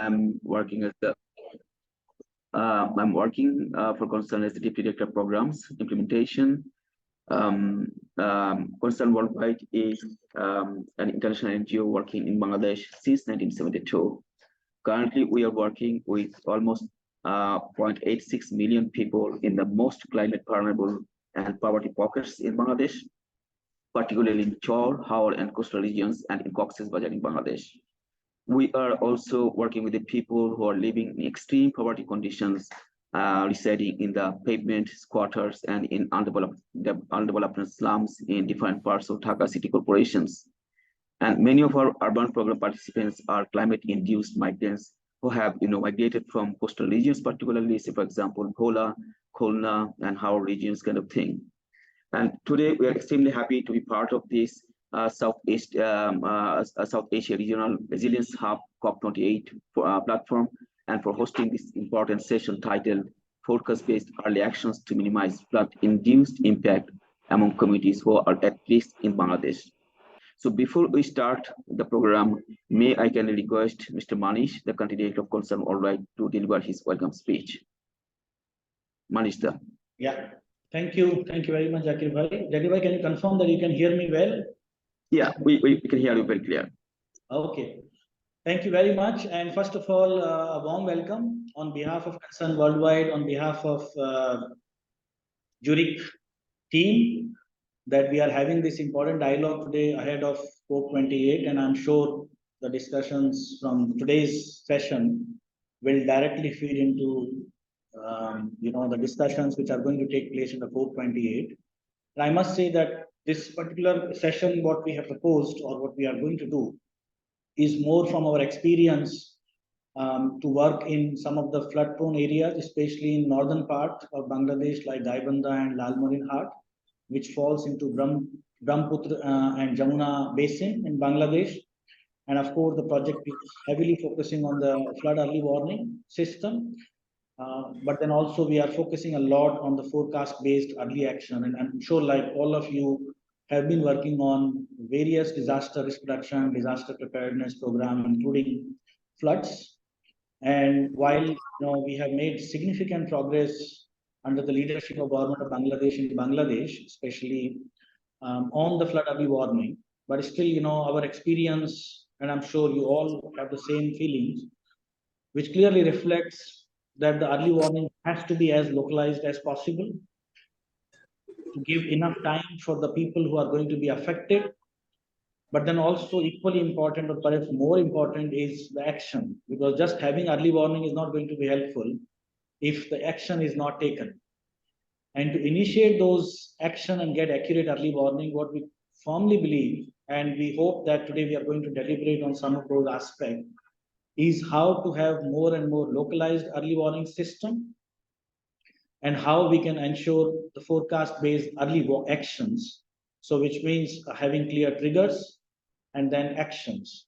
I'm working for Concern as the Deputy Director of Programs Implementation. Concern Worldwide is an international NGO working in Bangladesh since 1972. Currently, we are working with almost 0.86 million people in the most climate vulnerable and poverty pockets in Bangladesh, particularly in Chor, Howrah, and coastal regions, and in Cox's Bazar in Bangladesh. We are also working with the people who are living in extreme poverty conditions, residing in the pavement squatters and in undeveloped slums in different parts of Dhaka city corporations. And many of our urban program participants are climate-induced migrants who have migrated from coastal regions, particularly, say, for example, Bhola, Khulna, and Howrah regions kind of thing. And today we are extremely happy to be part of this South Asia Regional Resilience Hub COP28 platform, and for hosting this important session titled Focus-Based Early Actions to Minimize Flood-Induced Impact Among Communities Who are at Risk in Bangladesh. So before we start the program, may I kindly request Mr. Manish, the Country Director of Concern Worldwide, to deliver his welcome speech. Manish, sir. Yeah, thank you. Thank you very much, Zakir Bhai. Zakir Bhai, can you confirm that you can hear me well? Yeah, we can hear you very clear. Okay. Thank you very much. And first of all, a warm welcome on behalf of Concern Worldwide, on behalf of Zurich team, that we are having this important dialogue today ahead of COP28. And I'm sure the discussions from today's session will directly feed into the discussions which are going to take place in the COP28. And I must say that this particular session, what we have proposed or what we are going to do is more from our experience to work in some of the flood-prone areas, especially in northern part of Bangladesh, like Gaibandha and Lalmarine Hat, which falls into Brahmaputra and Jamuna basin in Bangladesh. And of course, the project is heavily focusing on the flood early warning system. But then also we are focusing a lot on the forecast-based early action. And I'm sure like all of you have been working on various disaster risk reduction, disaster preparedness program, including floods. And while we have made significant progress under the leadership of government of Bangladesh in Bangladesh, especially on the flood early warning, but still, our experience, and I'm sure you all have the same feelings, which clearly reflects that the early warning has to be as localized as possible to give enough time for the people who are going to be affected. But then also equally important, or perhaps more important, is the action, because just having early warning is not going to be helpful if the action is not taken. And to initiate those action and get accurate early warning, what we firmly believe, and we hope that today we are going to deliberate on some of those aspects, is how to have more and more localized early warning system, and how we can ensure the forecast-based early actions. So which means having clear triggers and then actions.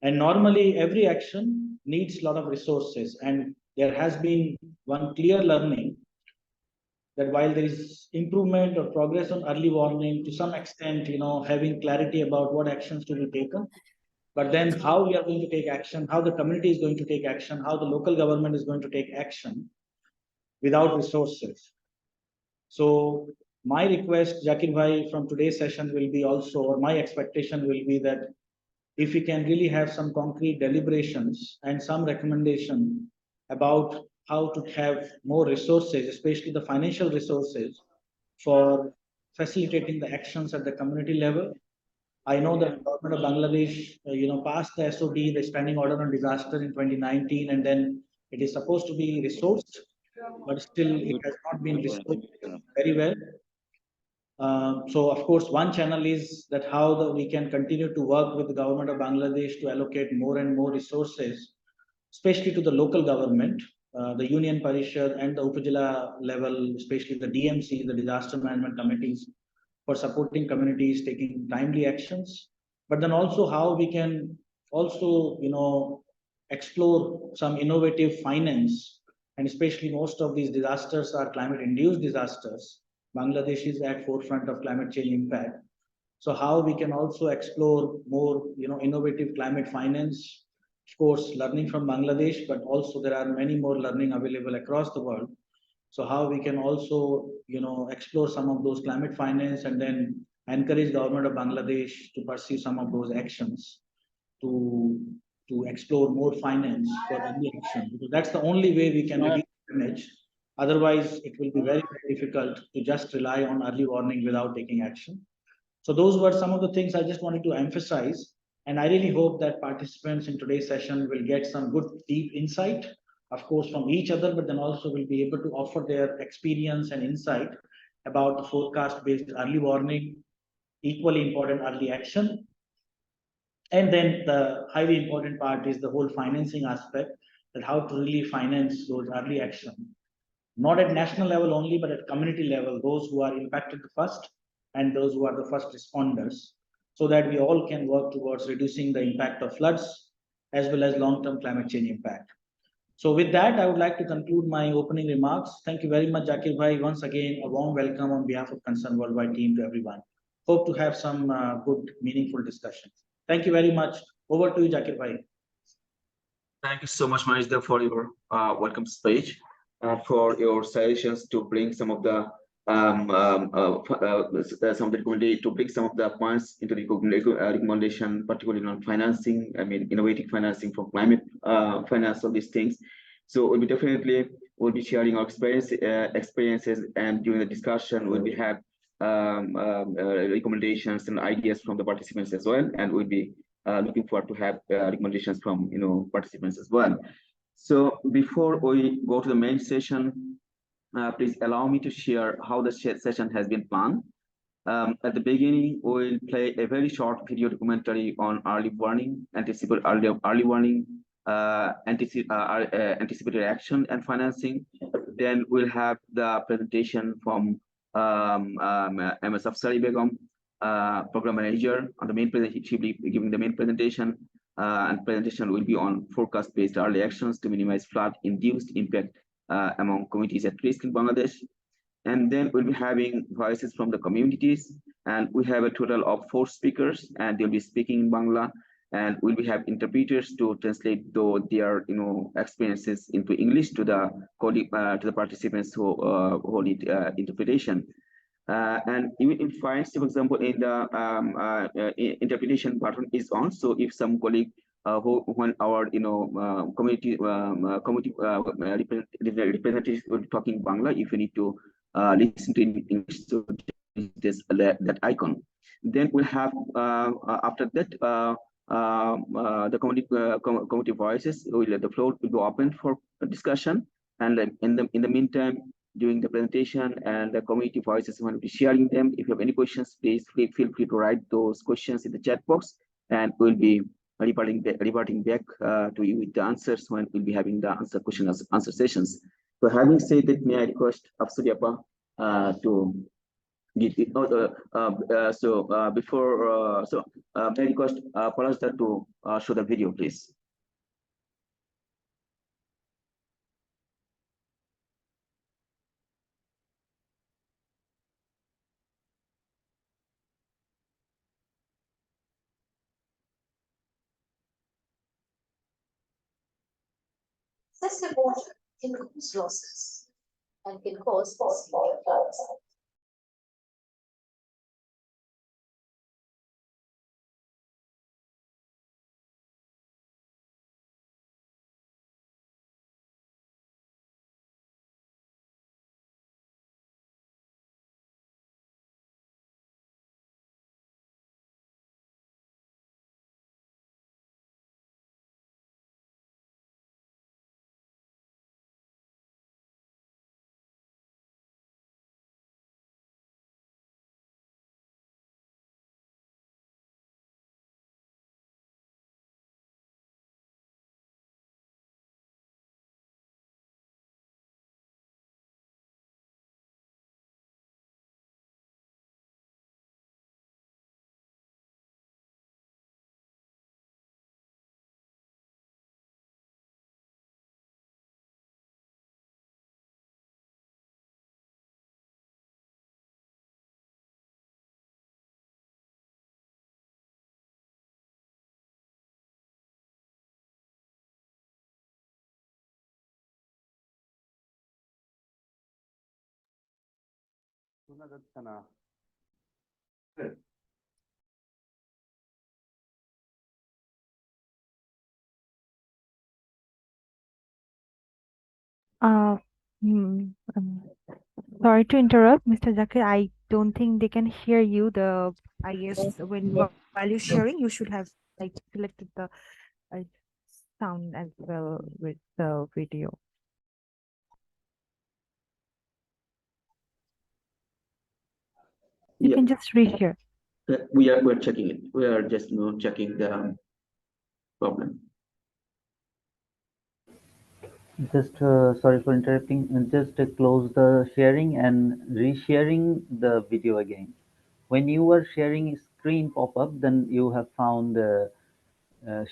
And normally every action needs a lot of resources. And there has been one clear learning that while there is improvement or progress on early warning, to some extent, having clarity about what actions to be taken, but then how we are going to take action, how the community is going to take action, how the local government is going to take action without resources. So my request, Zakir Bhai, from today's session will be also, or my expectation will be that if we can really have some concrete deliberations and some recommendation about how to have more resources, especially the financial resources, for facilitating the actions at the community level. I know that the government of Bangladesh, passed the SOD, the Standing Order on Disaster in 2019, and then it is supposed to be resourced, but still it has not been resourced very well. So of course, one channel is that how we can continue to work with the government of Bangladesh to allocate more and more resources, especially to the local government, the Union Parishad and the Upazila level, especially the DMC, the disaster management committees, for supporting communities taking timely actions. But then also how we can also, explore some innovative finance, and especially most of these disasters are climate-induced disasters. Bangladesh is at forefront of climate change impact. So how we can also explore more, innovative climate finance course, learning from Bangladesh, but also there are many more learning available across the world. So how we can also, explore some of those climate finance and then encourage government of Bangladesh to pursue some of those actions to explore more finance for early action, because that's the only way we can reduce damage. Otherwise, it will be very, very difficult to just rely on early warning without taking action. So those were some of the things I just wanted to emphasize. And I really hope that participants in today's session will get some good deep insight, of course, from each other, but then also will be able to offer their experience and insight about the forecast-based early warning, equally important early action. And then the highly important part is the whole financing aspect, that how to really finance those early action, not at national level only, but at community level, those who are impacted the first and those who are the first responders, so that we all can work towards reducing the impact of floods as well as long-term climate change impact. So with that, I would like to conclude my opening remarks. Thank you very much, Zakir Bhai. Once again, a warm welcome on behalf of Concern Worldwide team to everyone. Hope to have some good, meaningful discussions. Thank you very much. Over to you, Zakir Bhai. Thank you so much, Manishda, for your welcome speech, for your suggestions to bring some of the to bring some of the points into the recommendation, particularly on financing. I mean, innovative financing for climate finance, all these things. So we'll be sharing our experiences, and during the discussion, we'll be have recommendations and ideas from the participants as well, and we'll be looking forward to have recommendations from participants as well. So before we go to the main session, please allow me to share how the session has been planned. At the beginning, we'll play a very short video documentary on early warning, early warning, anticipated action and financing. Then we'll have the presentation from MS Afsari Begum, program manager, on the main presentation. She'll be giving the main presentation, and presentation will be on forecast-based early actions to minimize flood-induced impact among communities at risk in Bangladesh. And then we'll be having voices from the communities, and we have a total of 4 speakers, and they'll be speaking in Bangla, and we'll be have interpreters to translate their experiences into English to the participants who need interpretation. And you will find, for example, in the interpretation button is on. So if some colleague when our community representatives will be talking Bangla, if you need to listen to English, so this that icon. Then we'll have after that the community voices. The floor will be open for discussion, and in the meantime, during the presentation and the community voices will be sharing them. If you have any questions, please feel free to write those questions in the chat box, and we'll be reverting back to you with the answers when we'll be having the answer sessions. So having said that, may I request Afsari Appa to give it. May I request Palazda to show the video, please. Excessive water can cause losses and can cause severe floods. শোনা যাচ্ছে না। Uh, hmm, um, Sorry to interrupt, Mr. Zakir. I don't think they can hear you. I guess while you're sharing, you should have like selected the uh, sound as well with the video. You Yeah, can just reshare. we're checking it. We are just checking the problem. Just sorry for interrupting. Just close the sharing and resharing the video again. When you are sharing screen pop up, then you have found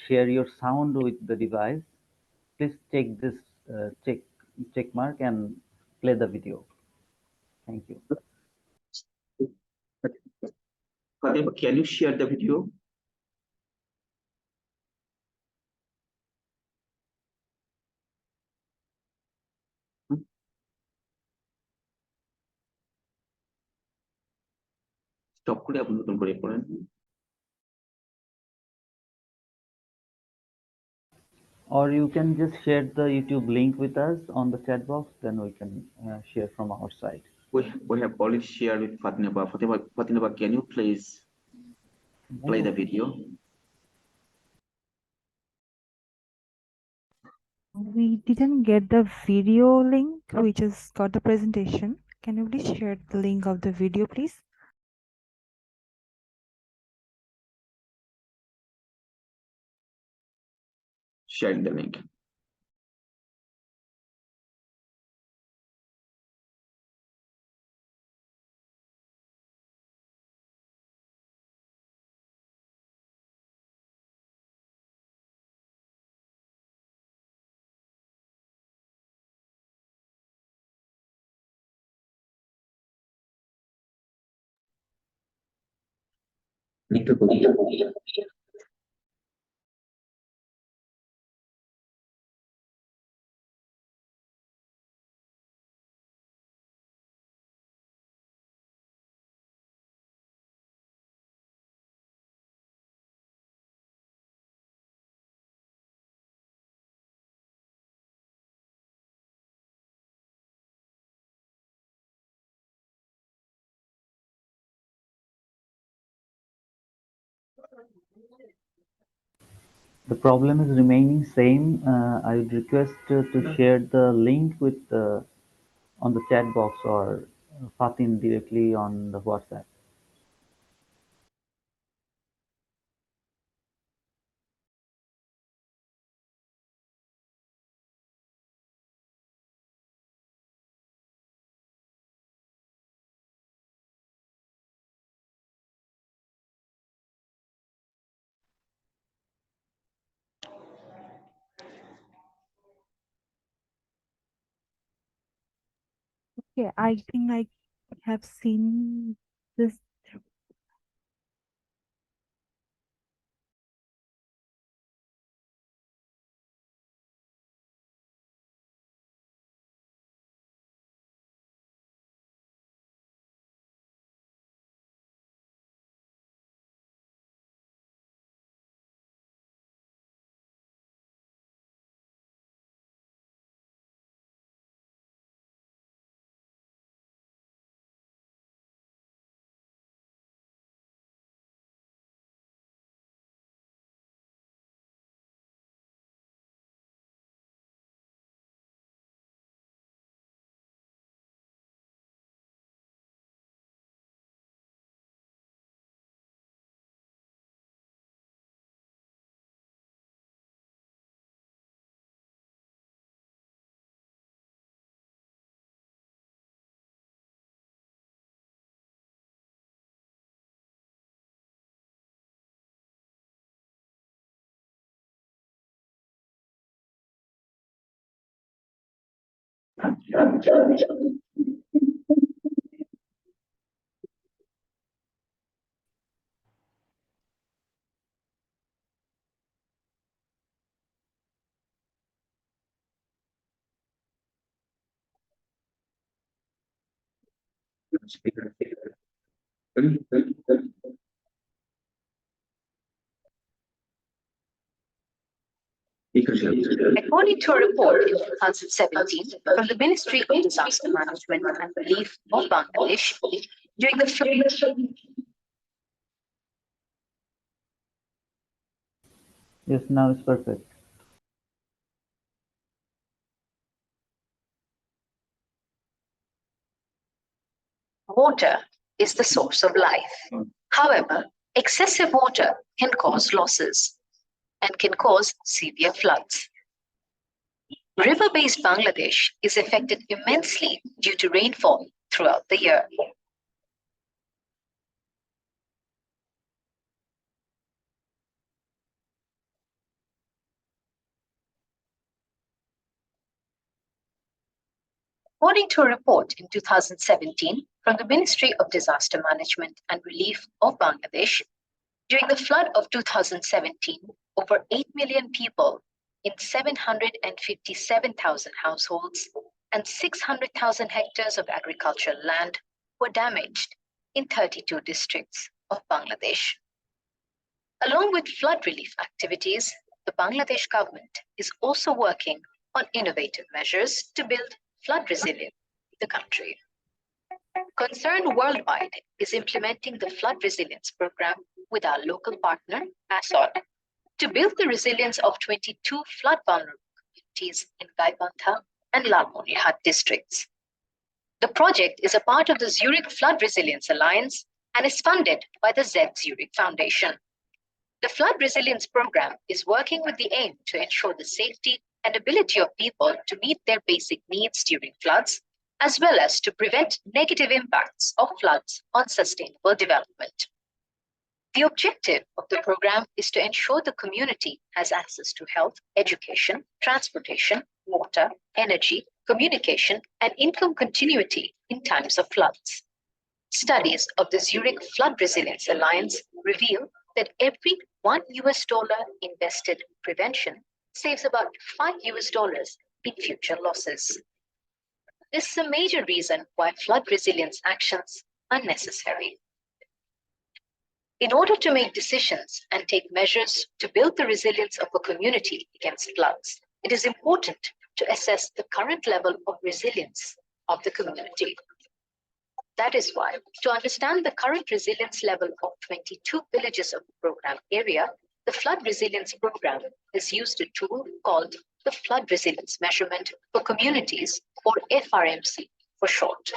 share your sound with the device. Please take this check mark and play the video. Thank you. Fatima, can you share the video? Stop করে আপনি নতুন করে করেন। Or you can just share the YouTube link with us on the chat box, then we can share from our side. We have already shared with Fatima. Fatima, can you please play the video? We didn't get the video link. We just got the presentation. Can you please share the link of the video, please? Sharing the link. The problem is remaining same. I would request to share the link with on the chat box or Fatin directly on the WhatsApp. Okay, I think I have seen this. speaker. According to a report in 2017 from the Ministry of Disaster Management and Relief of Bangladesh, during the Yes, now it's perfect. water is the source of life. However, excessive water can cause losses and can cause severe floods. River-based Bangladesh is affected immensely due to rainfall throughout the year. According to a report in 2017 from the Ministry of Disaster Management and Relief of Bangladesh, during the flood of 2017, over 8 million people in 757,000 households and 600,000 hectares of agricultural land were damaged in 32 districts of Bangladesh. Along with flood relief activities, the Bangladesh government is also working on innovative measures to build flood resilience in the country. Concern Worldwide is implementing the flood resilience program with our local partner, ASOD, to build the resilience of 22 flood vulnerable communities in Gaibandha and Lalmonirhat districts. The project is a part of the Zurich Flood Resilience Alliance and is funded by the Z Zurich Foundation. The flood resilience program is working with the aim to ensure the safety and ability of people to meet their basic needs during floods, as well as to prevent negative impacts of floods on sustainable development. The objective of the program is to ensure the community has access to health, education, transportation, water, energy, communication, and income continuity in times of floods. Studies of the Zurich Flood Resilience Alliance reveal that every $1 invested in prevention saves about $5 in future losses. This is a major reason why flood resilience actions are necessary. In order to make decisions and take measures to build the resilience of a community against floods, it is important to assess the current level of resilience of the community. That is why, to understand the current resilience level of 22 villages of the program area, the Flood Resilience Program has used a tool called the Flood Resilience Measurement for Communities, or FRMC for short.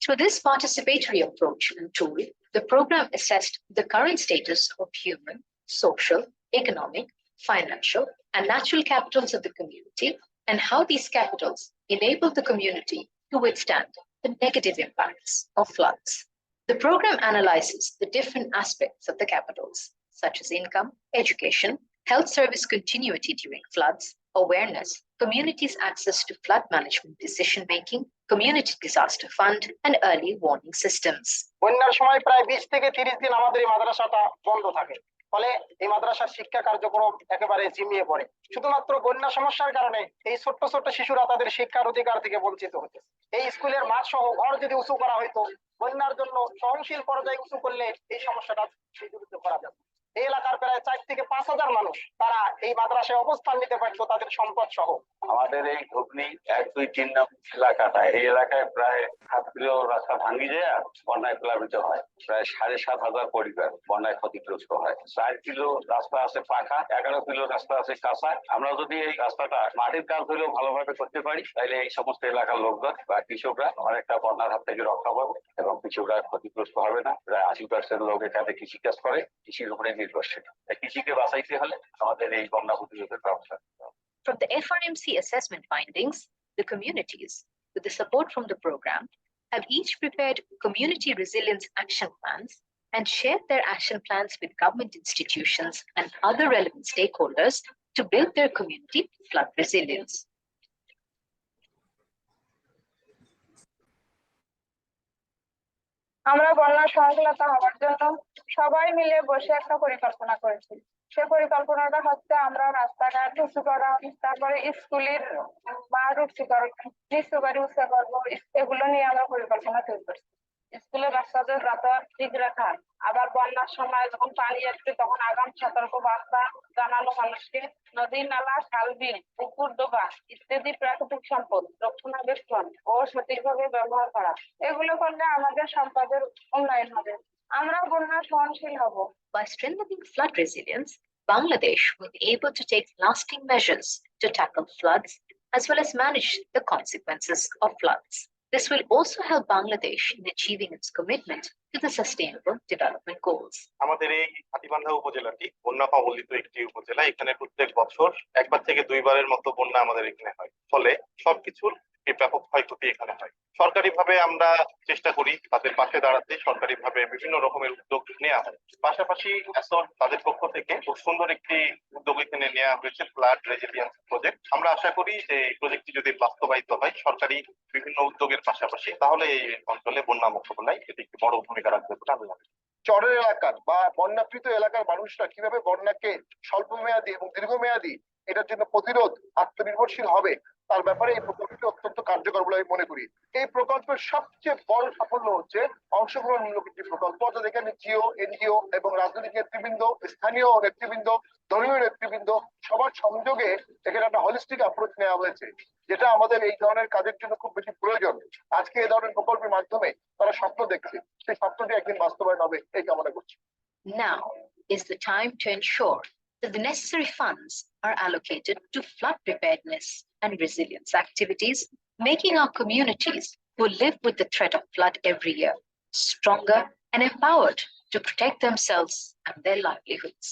Through this participatory approach and tool, the program assessed the current status of human, social, economic, financial, and natural capitals of the community, and how these capitals enable the community to withstand the negative impacts of floods. The program analyzes the different aspects of the capitals, such as income, education, health service continuity during floods, awareness, communities' access to flood management decision-making, community disaster fund, and early warning systems. বন্যার সময় প্রায় 20 থেকে 30 দিন আমাদের এই মাদ্রাসাটা বন্ধ থাকে, ফলে এই মাদ্রাসার শিক্ষা কার্যক্রম একেবারে ঝিমিয়ে পড়ে। শুধুমাত্র বন্যা সমস্যার কারণে এই ছোট্ট ছোট্ট শিশুরা তাদের শিক্ষার অধিকার থেকে বঞ্চিত হচ্ছে। এই স্কুলের মাঠ সহ ঘর যদি উঁচু করা হতো, বন্যার জন্য সহনশীল পর্যায়ে উঁচু করলে এই সমস্যাটা বিরুদ্ধে করা যাবে। এই এলাকার প্রায় 4 থেকে 5,000 মানুষ তারা এই মাদ্রাসায় অবস্থান নিতে পারতো তাদের সম্পদ সহ। আমাদের এই ঘুগনি 1, 2, 3 এলাকাটা, এই এলাকায় প্রায় 7 কিলো রাস্তা ভাঙি যায়, বন্যায় প্লাবিত হয়। প্রায় 7,500 পরিবার বন্যায় ক্ষতিগ্রস্ত হয়। 4 কিলো রাস্তা আছে পাকা, 11 কিলো রাস্তা আছে কাঁচা। আমরা যদি এই রাস্তাটা মাটির কাজ হলেও ভালোভাবে করতে পারি, তাহলে এই সমস্ত এলাকার লোকজন বা কৃষকরা অনেকটা বন্যার হাত থেকে রক্ষা পাবে এবং কৃষকরা ক্ষতিগ্রস্ত হবে না। প্রায় 80% লোক এখানে কৃষিকাজ করে, কৃষির উপরে নির্ভরশীল। কৃষিকে বাঁচাইতে হলে আমাদের এই বন্যা প্রতিরোধের ব্যবস্থা। From the FRMC assessment findings, the communities, with the support from the program, have each prepared community resilience action plans and shared their action plans with government institutions and other relevant stakeholders to build their community flood resilience. আমরা বন্যা সহনশীলতা হওয়ার জন্য সবাই মিলে বসে একটা পরিকল্পনা করেছি। সেই পরিকল্পনাটা হচ্ছে আমরা রাস্তাঘাট উঁচু করা, তারপরে স্কুলের মাঠ উঁচু করা, নিচু বাড়ি উঁচু করবো, এগুলো নিয়ে আমরা পরিকল্পনা তৈরি করছি। স্কুলের বাচ্চাদের যাতায়াত ঠিক রাখা, আবার বন্যার সময় যখন পানি আসবে তখন আগাম সতর্ক বার্তা জানানো মানুষকে, নদী নালা খাল বিল পুকুর ডোবা ইত্যাদি প্রাকৃতিক সম্পদ রক্ষণাবেক্ষণ ও সঠিকভাবে ব্যবহার করা, এগুলো করলে আমাদের সম্পদের উন্নয়ন হবে, আমরা বন্যা সহনশীল হব। By strengthening flood resilience, Bangladesh will be able to take lasting measures to tackle floods as well as manage the consequences of floods. This will also help Bangladesh in achieving its commitment to the Sustainable Development Goals. আমাদের এই হাতীবান্ধা উপজেলাটি বন্যা কবলিত একটি উপজেলা। এখানে প্রত্যেক বছর একবার থেকে দুইবারের মতো বন্যা আমাদের এখানে হয়, ফলে সবকিছুর ব্যাপক ক্ষয়ক্ষতি এখানে হয়। সরকারিভাবে আমরা চেষ্টা করি তাদের পাশে দাঁড়াতে, সরকারিভাবে বিভিন্ন রকমের উদ্যোগ নেওয়া হয়। পাশাপাশি তাদের পক্ষ থেকে খুব সুন্দর একটি উদ্যোগ এখানে নেওয়া হয়েছে, ফ্লাড রেজিলিয়েন্স প্রজেক্ট। আমরা আশা করি যে এই প্রজেক্টটি যদি বাস্তবায়িত হয় সরকারি বিভিন্ন উদ্যোগের পাশাপাশি, তাহলে এই অঞ্চলে বন্যা মোকাবিলায় এটি একটি বড় ভূমিকা রাখবে বলে আমি মনে করি। চরের এলাকার বা বন্যাপীড়িত এলাকার মানুষরা কিভাবে বন্যাকে স্বল্প মেয়াদী এবং দীর্ঘমেয়াদী এটার জন্য প্রতিরোধ আত্মনির্ভরশীল হবে তার ব্যাপারে এই প্রকল্পটি অত্যন্ত কার্যকর বলে আমি মনে করি। এই প্রকল্পের সবচেয়ে বড় সাফল্য হচ্ছে অংশগ্রহণমূলক একটি প্রকল্প, অর্থাৎ এখানে জিও, এনজিও এবং রাজনৈতিক নেতৃবৃন্দ, স্থানীয় নেতৃবৃন্দ, ধর্মীয় নেতৃবৃন্দ সবার সংযোগে এখানে একটা হলিস্টিক অ্যাপ্রোচ নেওয়া হয়েছে, যেটা আমাদের এই ধরনের কাজের জন্য খুব বেশি প্রয়োজন। আজকে এই ধরনের প্রকল্পের মাধ্যমে তারা স্বপ্ন দেখছে, সেই স্বপ্নটি একদিন বাস্তবায়ন হবে এই কামনা করছি। Now is the time to ensure that the necessary funds are allocated to flood preparedness and resilience activities, making our communities who live with the threat of flood every year stronger and empowered to protect themselves and their livelihoods.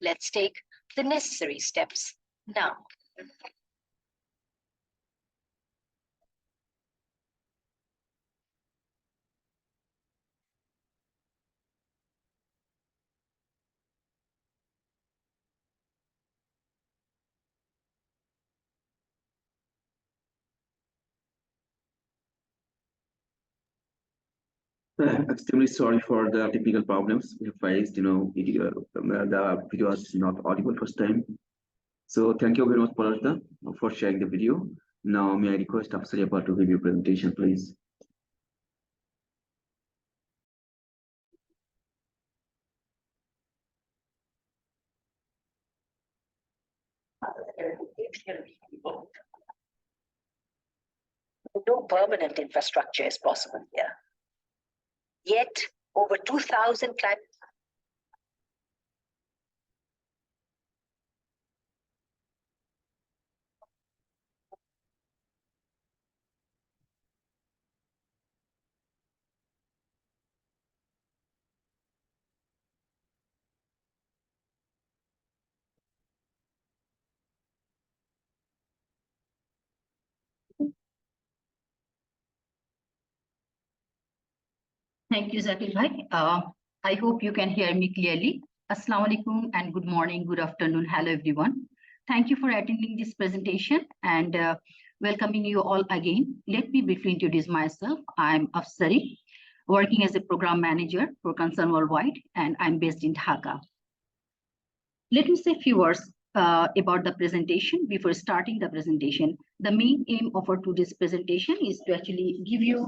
Let's take the necessary steps now. Extremely sorry for the technical problems we have faced. The video was not audible first time. So thank you very much, Parashda, for sharing the video. Now may I request Afsar Yapar to give your presentation, please. No permanent infrastructure is possible here. Yet, over 2,000 climate Thank you, Zakir Bhai. I hope you can hear me clearly. Assalamu alaikum and good morning, good afternoon. Hello, everyone. Thank you for attending this presentation and welcoming you all again. Let me briefly introduce myself. I'm Afsari, working as a program manager for Concern Worldwide, and I'm based in Dhaka. Let me say a few words about the presentation before starting the presentation. The main aim of our today's presentation is to actually give you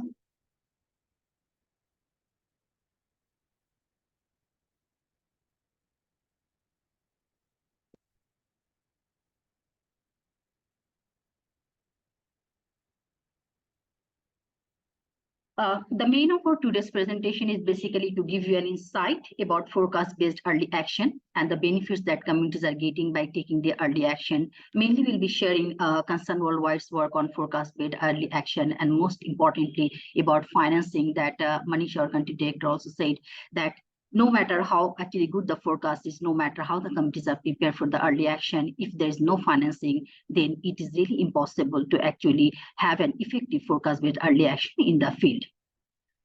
the main of our today's presentation is basically to give you an insight about forecast-based early action and the benefits that communities are getting by taking the early action. Mainly, we'll be sharing Concern Worldwide's work on forecast-based early action, and most importantly, about financing that Manish, our country director, also said that no matter how actually good the forecast is, no matter how the communities are prepared for the early action, if there is no financing, then it is really impossible to actually have an effective forecast-based early action in the field.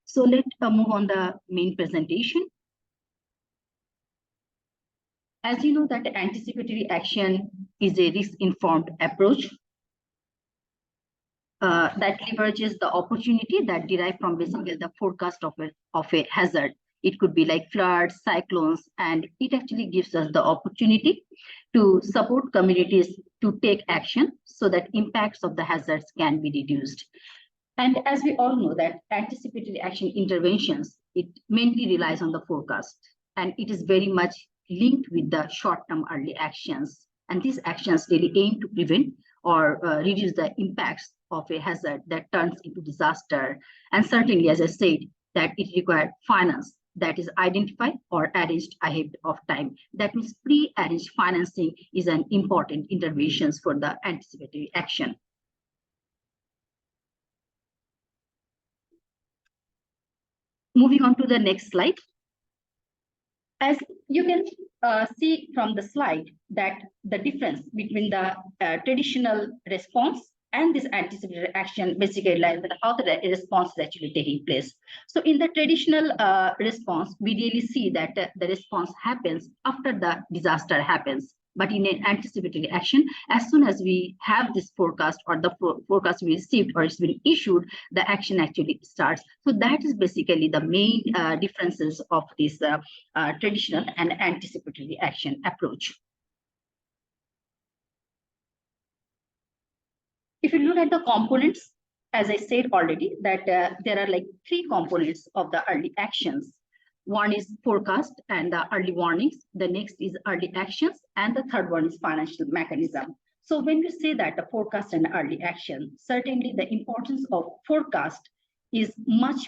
So let's move on the main presentation. As you know that anticipatory action is a risk-informed approach that leverages the opportunity that derive from basically the forecast of a hazard. It could be like floods, cyclones, and it actually gives us the opportunity to support communities to take action so that impacts of the hazards can be reduced. And as we all know that anticipatory action interventions, it mainly relies on the forecast, and it is very much linked with the short-term early actions. And these actions really aim to prevent or reduce the impacts of a hazard that turns into disaster. And certainly, as I said, that it required finance that is identified or arranged ahead of time. That means pre-arranged financing is an important intervention for the anticipatory action. Moving on to the next slide. As you can see from the slide that the difference between the traditional response and this anticipatory action basically lies with how the response is actually taking place. So in the traditional response, we really see that the response happens after the disaster happens. But in an anticipatory action, as soon as we have this forecast or the forecast we received or it's been issued, the action actually starts. So that is basically the main differences of this traditional and anticipatory action approach. If you look at the components, as I said already, that there are like 3 components of the early actions. One is forecast and the early warnings. The next is early actions. And the third one is financial mechanism. So when we say that the forecast and early action, certainly the importance of forecast is much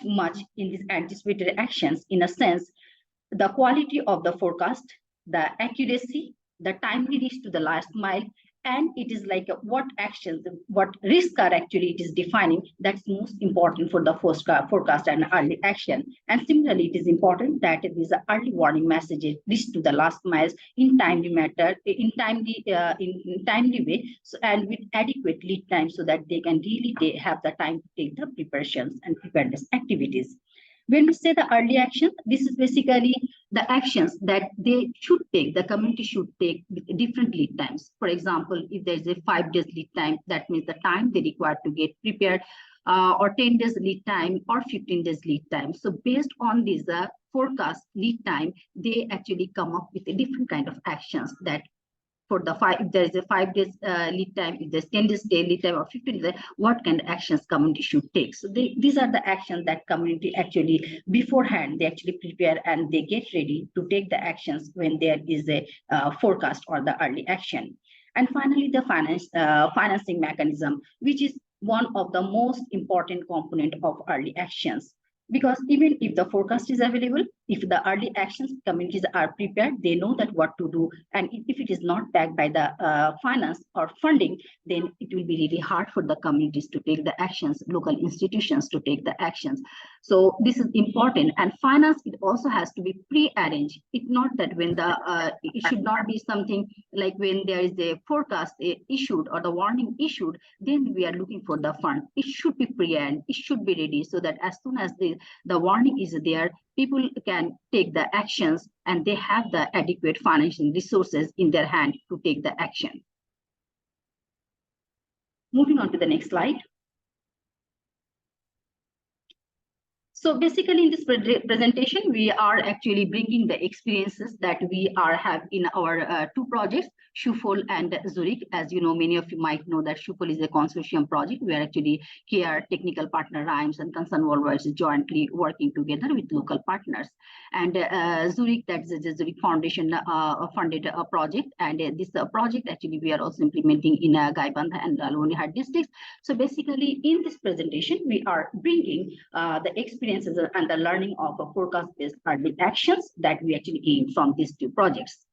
in these anticipatory actions. In a sense, the quality of the forecast, the accuracy, the timely reach to the last mile, and it is like what actions, what risks are actually it is defining. That's most important for the forecast and early action. And similarly, it is important that these early warning messages reach to the last miles in timely matter, in timely way, so, and with adequate lead time, so that they can really have the time to take the preparations and preparedness activities. When we say the early action, this is basically the actions that they should take, the community should take with different lead times. For example, if there's a 5 days lead time, that means the time they require to get prepared, or 10 days lead time or 15 days lead time. So based on this forecast lead time, they actually come up with a different kind of actions that for the if there is a 5 days lead time, if there's 10 days lead time or 15 days, what kind of actions community should take. So these are the actions that community actually beforehand, they actually prepare and they get ready to take the actions when there is a forecast or the early action. And finally, the financing mechanism, which is one of the most important component of early actions. Because even if the forecast is available, if the early actions communities are prepared, they know that what to do. And if it is not backed by the finance or funding, then it will be really hard for the communities to take the actions, local institutions to take the actions. So this is important. And finance, it also has to be pre-arranged. It's not that when the, it should not be something like when there is a forecast issued or the warning issued, then we are looking for the fund. It should be pre-arranged, it should be ready, so that as soon as the warning is there, people can take the actions and they have the adequate financial resources in their hand to take the action. Moving on to the next slide. So basically in this presentation, we are actually bringing the experiences that we have in our 2 projects, Shufol and Zurich. As you know, many of you might know that Shufol is a consortium project where actually CARE, technical partner RIMES and Concern Worldwide is jointly working together with local partners. And Zurich, that's the Zurich Foundation funded a project. And this project actually we are also implementing in Gaibandha and Lalmonihar districts. So basically in this presentation, we are bringing the experiences and the learning of forecast-based early actions that we actually aim from these 2 projects.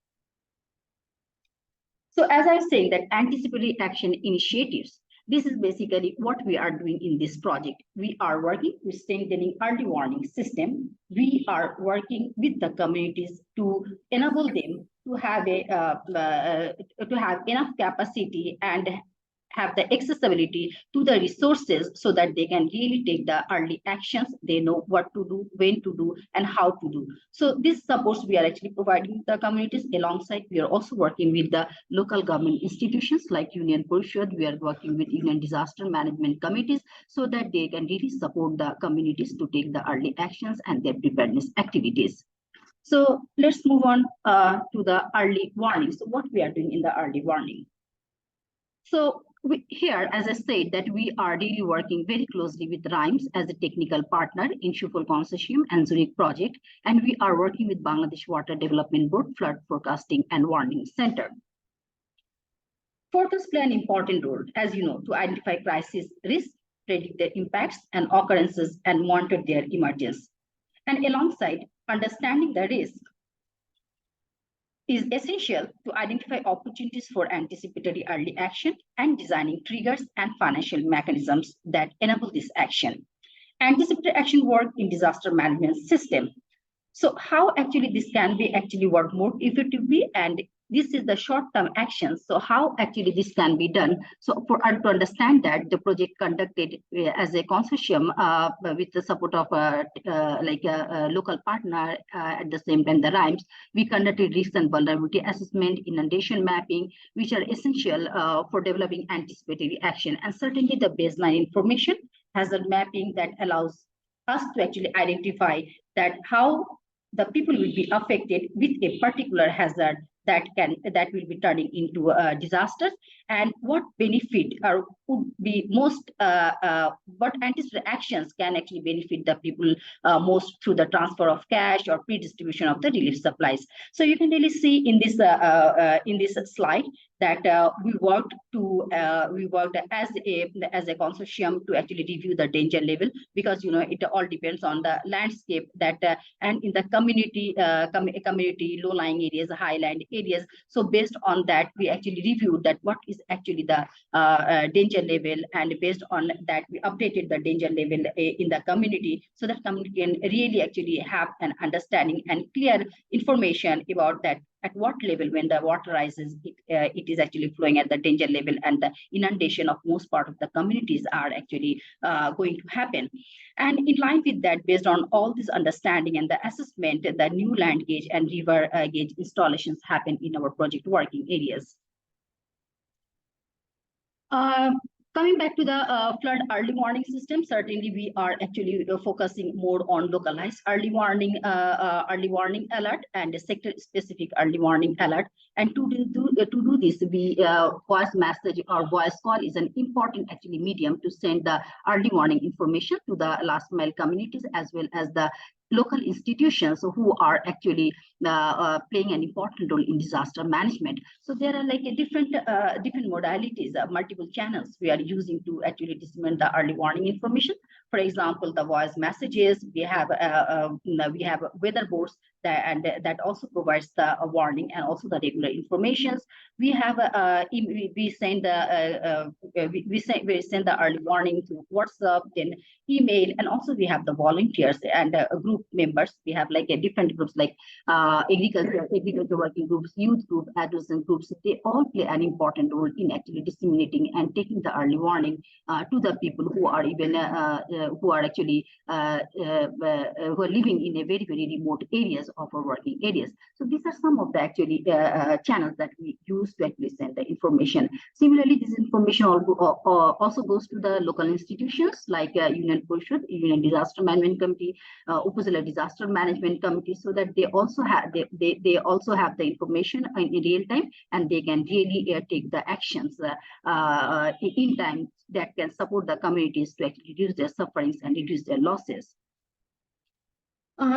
So as I was saying, that anticipatory action initiatives, this is basically what we are doing in this project. We are working with strengthening early warning system. We are working with the communities to enable them to have enough capacity and have the accessibility to the resources so that they can really take the early actions. They know what to do, when to do, and how to do. So this supports we are actually providing the communities. Alongside, we are also working with the local government institutions like Union Parishad. We are working with Union Disaster Management Committees so that they can really support the communities to take the early actions and their preparedness activities. So let's move on to the early warning. So what we are doing in the early warning. So Here, as I said, that we are really working very closely with RIMES as a technical partner in Shufal Consortium and Zurich project, and we are working with Bangladesh Water Development Board Flood Forecasting and Warning Center. Forecasts play an important role, as you know, to identify crisis risks, predict their impacts and occurrences, and monitor their emergence. And alongside understanding the risk is essential to identify opportunities for anticipatory early action and designing triggers and financial mechanisms that enable this action. Anticipatory action work in disaster management system. So how actually this can be actually work more effectively, and this is the short-term action. So how actually this can be done? So for us to understand that, the project conducted as a consortium with the support of a local partner at the same time, the RIMES, we conducted risk and vulnerability assessment, inundation mapping, which are essential for developing anticipatory action. And certainly the baseline information hazard mapping that allows us to actually identify that how the people will be affected with a particular hazard that will be turning into disasters, and what benefit or would be most what anticipated actions can actually benefit the people most through the transfer of cash or pre-distribution of the relief supplies. So you can really see in this slide that we worked as a consortium to actually review the danger level, because you know it all depends on the landscape that and in the community low-lying areas, highland areas. So based on that, we actually reviewed that what is actually the danger level, and based on that we updated the danger level in the community, so that community can really actually have an understanding and clear information about that at what level when the water rises, it is actually flowing at the danger level, and the inundation of most part of the communities are actually going to happen. And in line with that, based on all this understanding and the assessment, the new land gauge and river gauge installations happen in our project working areas. Coming back to the flood early warning system, certainly we are actually focusing more on localized early warning alert and sector-specific early warning alert. And to do this, we voice message or voice call is an important actually medium to send the early warning information to the last mile communities, as well as the local institutions who are actually playing an important role in disaster management. So there are like a different modalities, multiple channels we are using to actually disseminate the early warning information. For example, the voice messages, we have weather boards that also provides the warning and also the regular informations. We have we send the early warning to WhatsApp, then email, and also we have the volunteers and group members. We have like a different groups like agriculture working groups, youth group, adolescent groups. They all play an important role in actually disseminating and taking the early warning to the people who are even who are actually who are living in a very remote areas of our working areas. So these are some of the actually channels that we use to actually send the information. Similarly, this information also goes to the local institutions like Union Porishad, Union Disaster Management Committee, Upazila Disaster Management Committee, so that they also have they also have the information in real time, and they can really take the actions in time that can support the communities to actually reduce their sufferings and reduce their losses.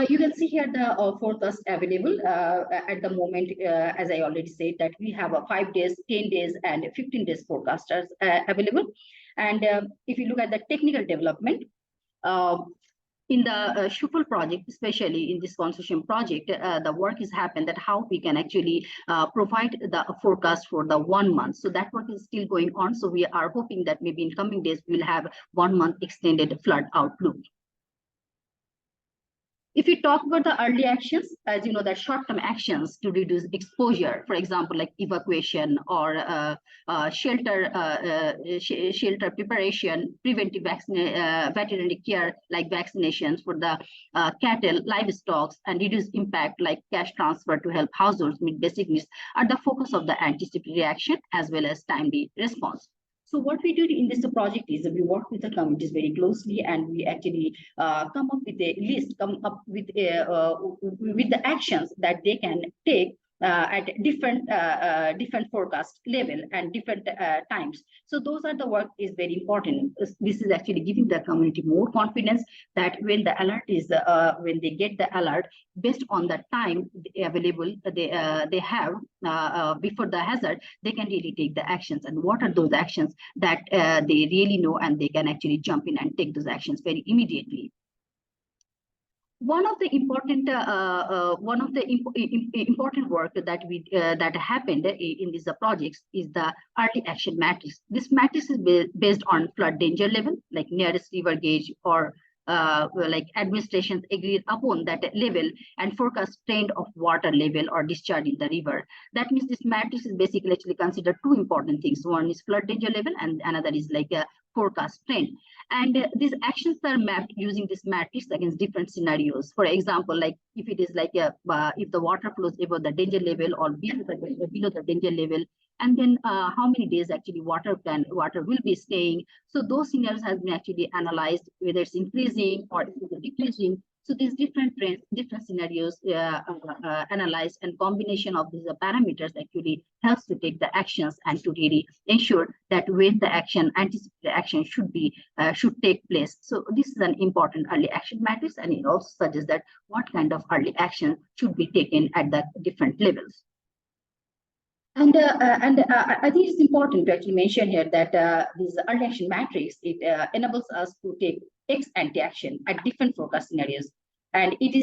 You can see here the forecast available at the moment, as I already said, that we have a 5 days, 10 days, and 15 days forecasters available. And if you look at the technical development, in the Shufal project, especially in this consortium project, the work is happened that how we can actually provide the forecast for the 1 month. So that work is still going on. So we are hoping that maybe in coming days, we'll have 1 month extended flood outlook. If we talk about the early actions, as you know, that short-term actions to reduce exposure, for example, like evacuation or shelter preparation, preventive veterinary care, like vaccinations for the cattle, livestock, and reduce impact like cash transfer to help households meet basic needs are the focus of the anticipatory action as well as timely response. So what we did in this project is we work with the communities very closely, and we actually come up with a list, come up with the actions that they can take at different forecast level and different times. So those are the work is very important. This is actually giving the community more confidence that when the alert is when they get the alert based on the time available they have before the hazard, they can really take the actions. And what are those actions that they really know, and they can actually jump in and take those actions very immediately. One of the important important work that we that happened in these projects is the early action matrix. This matrix is based on flood danger level, like nearest river gauge, or like administrations agreed upon that level and forecast trend of water level or discharge in the river. That means this matrix is basically actually considered two important things. One is flood danger level, and another is like a forecast trend. And these actions are mapped using this matrix against different scenarios. For example, like if it is like a if the water flows above the danger level or below the danger level, and then how many days actually water will be staying. So those scenarios have been actually analyzed, whether it's increasing or if it's decreasing. So these different trends, different scenarios analyzed, and combination of these parameters actually helps to take the actions and to really ensure that when the anticipated action should take place. So this is an important early action matrix, and it also suggests that what kind of early action should be taken at the different levels. And I think it's important to actually mention here that this early action matrix, it enables us to take ex-ante action at different forecast scenarios. And it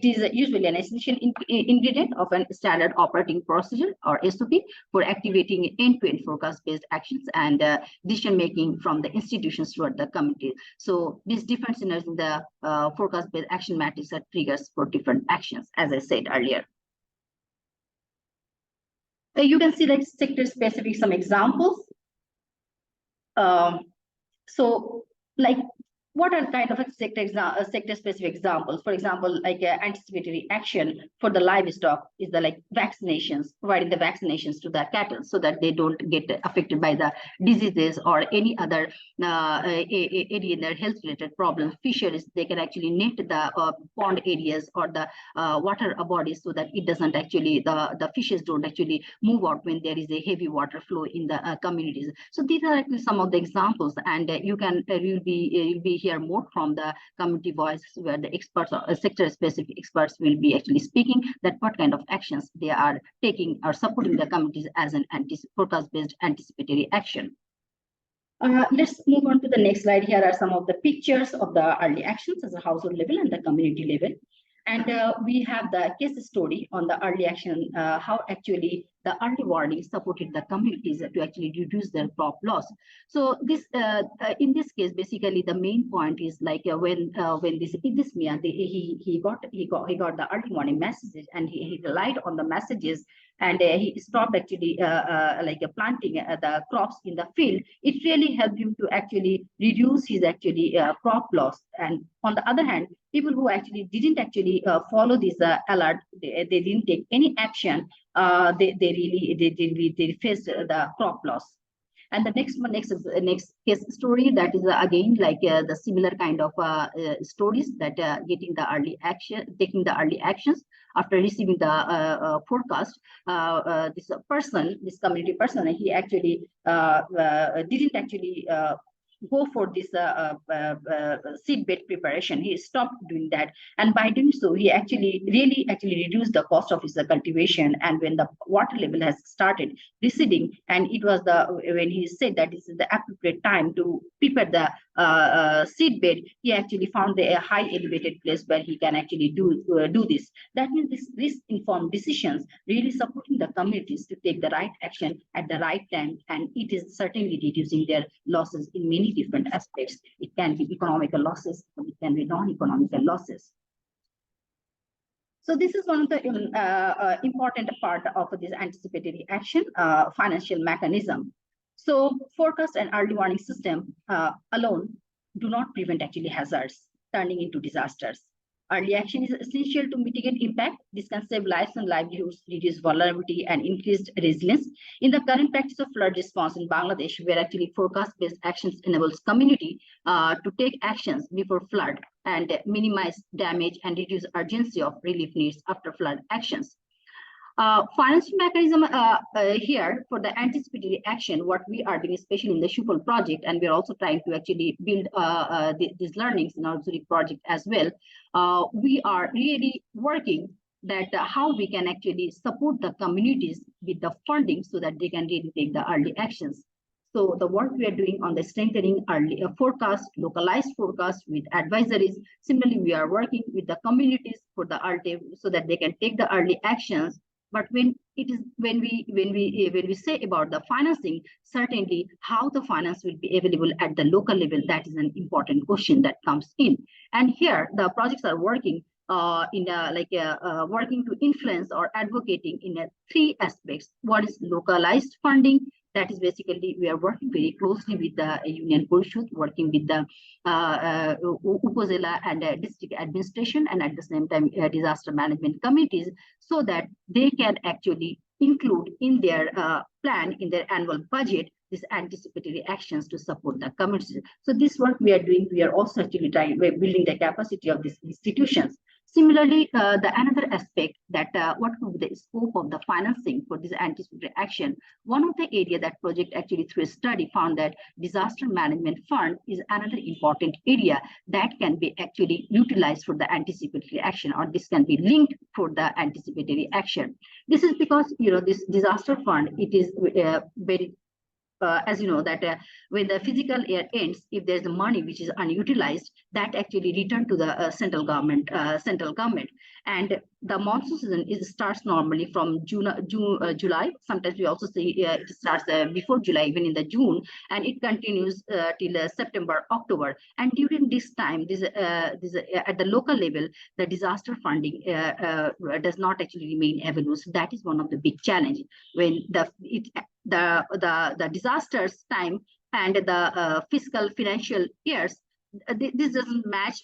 is usually an essential ingredient of a standard operating procedure, or SOP, for activating end-to-end forecast-based actions and decision-making from the institutions toward the community. So these different scenarios in the forecast-based action matrix are triggers for different actions, as I said earlier. You can see like sector-specific some examples. So like, what are kind of sector-specific examples? For example, like anticipatory action for the livestock is the like vaccinations, providing the vaccinations to the cattle so that they don't get affected by the diseases or any other health-related problems. Fisheries, they can actually net the pond areas or the water bodies so that it doesn't actually, the fishes don't actually move out when there is a heavy water flow in the communities. So these are actually some of the examples, and you'll be hear more from the community voice, where the experts or sector-specific experts will be actually speaking that what kind of actions they are taking or supporting the communities as an forecast-based anticipatory action. Let's move on to the next slide. Here are some of the pictures of the early actions as a household level and the community level. And we have the case story on the early action, how actually the early warning supported the communities to actually reduce their crop loss. So this, in this case, basically the main point is like when this Idismia, he got the early warning messages, and he relied on the messages, and he stopped actually planting the crops in the field. It really helped him to actually reduce his actually crop loss. And on the other hand, people who actually didn't actually follow this alert, they didn't take any action. They faced the crop loss. And the next case story, that is again like the similar kind of stories that taking the early actions after receiving the forecast. This community person, he actually didn't actually go for this seedbed preparation. He stopped doing that, and by doing so, he actually reduced the cost of his cultivation. And when the water level has started receding, and it was when he said that this is the appropriate time to prepare the seedbed, he actually found a high elevated place where he can actually do this. That means this informed decisions really supporting the communities to take the right action at the right time, and it is certainly reducing their losses in many different aspects. It can be economical losses, it can be non-economical losses. So this is one of the important part of this anticipatory action, financial mechanism. So forecast and early warning system alone do not prevent actually hazards turning into disasters. Early action is essential to mitigate impact. This can save lives and livelihoods, reduce vulnerability, and increase resilience. In the current practice of flood response in Bangladesh, where actually forecast-based actions enables community to take actions before flood and minimize damage and reduce urgency of relief needs after flood actions. Financing mechanism here for the anticipatory action, what we are doing, especially in the Shupal project, and we're also trying to actually build these learnings in our Zurich project as well. We are really working that how we can actually support the communities with the funding so that they can really take the early actions. So the work we are doing on the strengthening early forecast, localized forecast with advisories. Similarly, we are working with the communities for the early so that they can take the early actions. But when we say about the financing, certainly how the finance will be available at the local level, that is an important question that comes in. And here the projects are working working to influence or advocating in three aspects. One is localized funding. That is basically we are working very closely with the Union Parishad, working with the Upazila and district administration, and at the same time disaster management committees, so that they can actually include in their plan, in their annual budget, these anticipatory actions to support the communities. So this work we are doing, we are also actually we're building the capacity of these institutions. Similarly, the another aspect that what would be the scope of the financing for this anticipatory action, one of the area that project actually through a study found that disaster management fund is another important area that can be actually utilized for the anticipatory action, or this can be linked for the anticipatory action. This is because, you know, this disaster fund, it is very as you know, that when the physical year ends, if there's the money which is unutilized, that actually return to the central government. And the monsoon season starts normally from July. Sometimes we also see it starts before July, even in the June, and it continues till September, October. And during this time, this at the local level, the disaster funding does not actually remain available. So that is one of the big challenge when the disasters time and the fiscal financial years, this doesn't match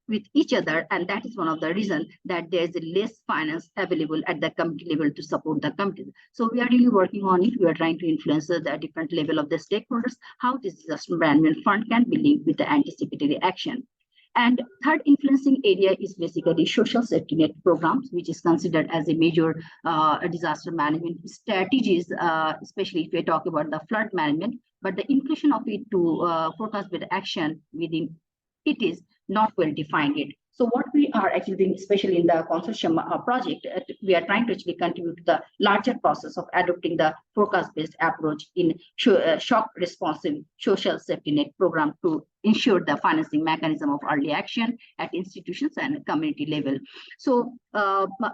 with each other, and that is one of the reasons that there is less finance available at the community level to support the community. So we are really working on it. We are trying to influence the different level of the stakeholders, how this disaster management fund can be linked with the anticipatory action. And third influencing area is basically social safety net programs, which is considered as a major disaster management strategies, especially if we talk about the flood management. But the inclusion of it to forecast-based action within it is not well defined yet. So what we are actually doing, especially in the consortium project, we are trying to actually contribute to the larger process of adopting the forecast-based approach in shock responsive social safety net program to ensure the financing mechanism of early action at institutions and community level. So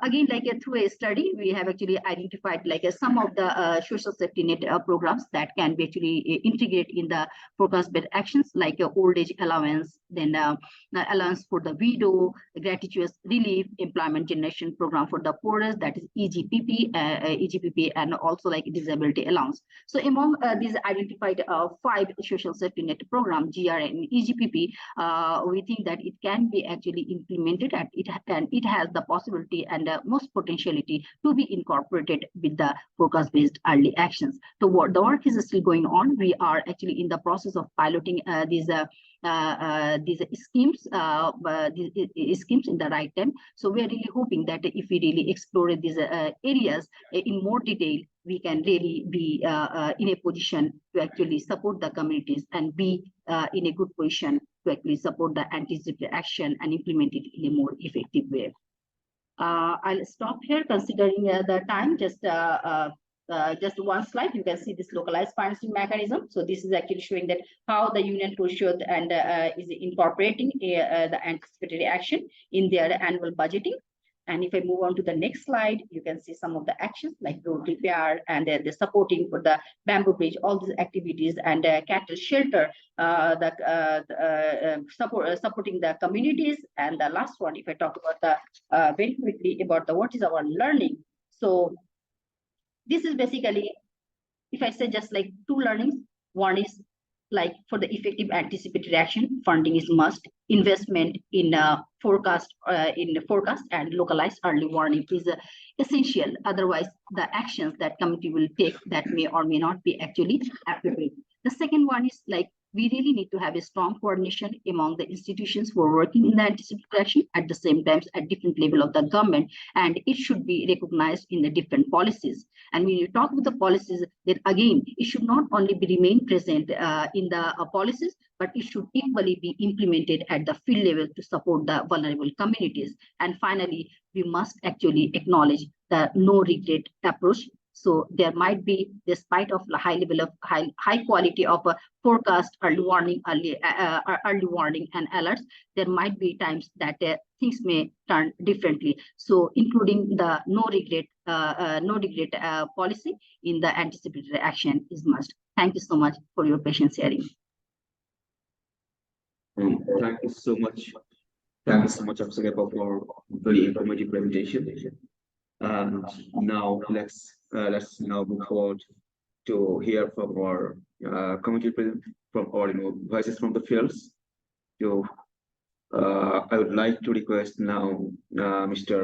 again, through a study, we have actually identified some of the social safety net programs that can be actually integrated in the forecast-based actions, like old age allowance, then allowance for the widow, gratuitous relief, employment generation program for the poorest, that is EGPP, and also like disability allowance. So among these identified 5 social safety net program, GRN and EGPP, we think that it can be actually implemented, and it has the possibility and most potentiality to be incorporated with the forecast-based early actions. So the work is still going on. We are actually in the process of piloting these schemes in the right time. So we are really hoping that if we really explore these areas in more detail, we can really be in a position to actually support the communities and be in a good position to actually support the anticipatory action and implement it in a more effective way. I'll stop here considering the time. Just one slide, you can see this localized financing mechanism. So this is actually showing that how the Union Parishad and is incorporating the anticipatory action in their annual budgeting. And if I move on to the next slide, you can see some of the actions like road repair and the supporting for the bamboo bridge, all these activities, and cattle shelter, supporting the communities. And the last one, if I talk about the very quickly about the what is our learning. So this is basically, if I say just like 2 learnings, one is like for the effective anticipatory action, funding is must. Investment in forecast and localized early warning is essential. Otherwise, the actions that committee will take that may or may not be actually appropriate. The second one is like we really need to have a strong coordination among the institutions who are working in the anti-Semitic action at the same time at different level of the government, and it should be recognized in the different policies. And when you talk about the policies, then again, it should not only be remain present in the policies, but it should equally be implemented at the field level to support the vulnerable communities. And finally, we must actually acknowledge the no regret approach. So there might be, despite of the high level of high quality of forecast, early warning and alerts, there might be times that things may turn differently. So including the no regret policy in the anticipatory action is must. Thank you so much for your patience hearing. Thank you so much. Thank you so much, Officer Gapa, for very informative presentation. And now let's now move forward to hear from our committee president, from our voices from the fields. So I would like to request now Mr.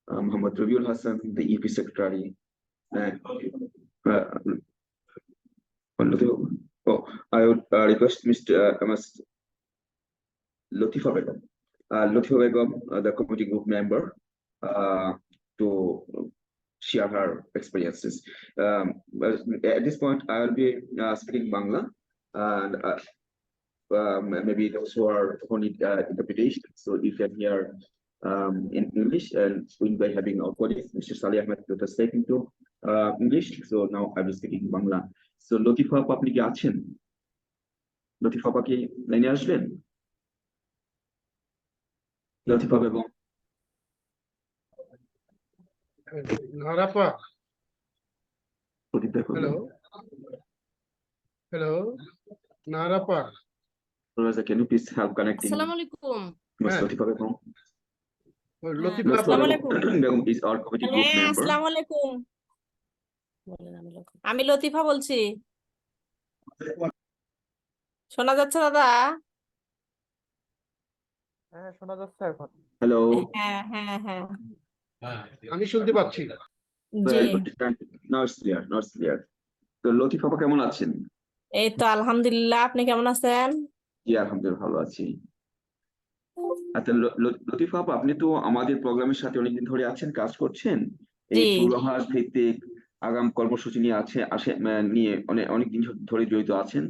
Muhammad Rabiul Hassan, the EP Secretary. I would request Mr. Latifa Begum, the committee group member, to share her experiences. At this point, I will be speaking Bangla, and maybe those who are only interpretation. So you can hear in English, and by having our colleague, Mr. Salih Ahmed, to speaking to English. So now I will speaking Bangla. So Latifa, আপনি কি আছেন? লতিফা আপা কি লাইনে আসবেন? লতিফা Begum. Narapa. Hello. Hello. Narapa. Rosa, can you please help connecting? Assalamualaikum. Ms. Latifa Begum. Latifa Begum is our committee group member. Assalamualaikum. আমি লতিফা বলছি। শোনা যাচ্ছে দাদা? হ্যাঁ, শোনা যাচ্ছে এখন। Hello. হ্যাঁ। আমি শুনতে পাচ্ছি। জি। Now it's clear. Now it's clear. তো লতিফা আপা কেমন আছেন? এই তো আলহামদুলিল্লাহ, আপনি কেমন আছেন? জি আলহামদুলিল্লাহ ভালো আছি। আচ্ছা লতিফা আপা, আপনি তো আমাদের প্রোগ্রামের সাথে অনেকদিন ধরে আছেন, কাজ করছেন। এই পূর্বাভাস ভিত্তিক আগাম কর্মসূচি নিয়ে অনেকদিন ধরে জড়িত আছেন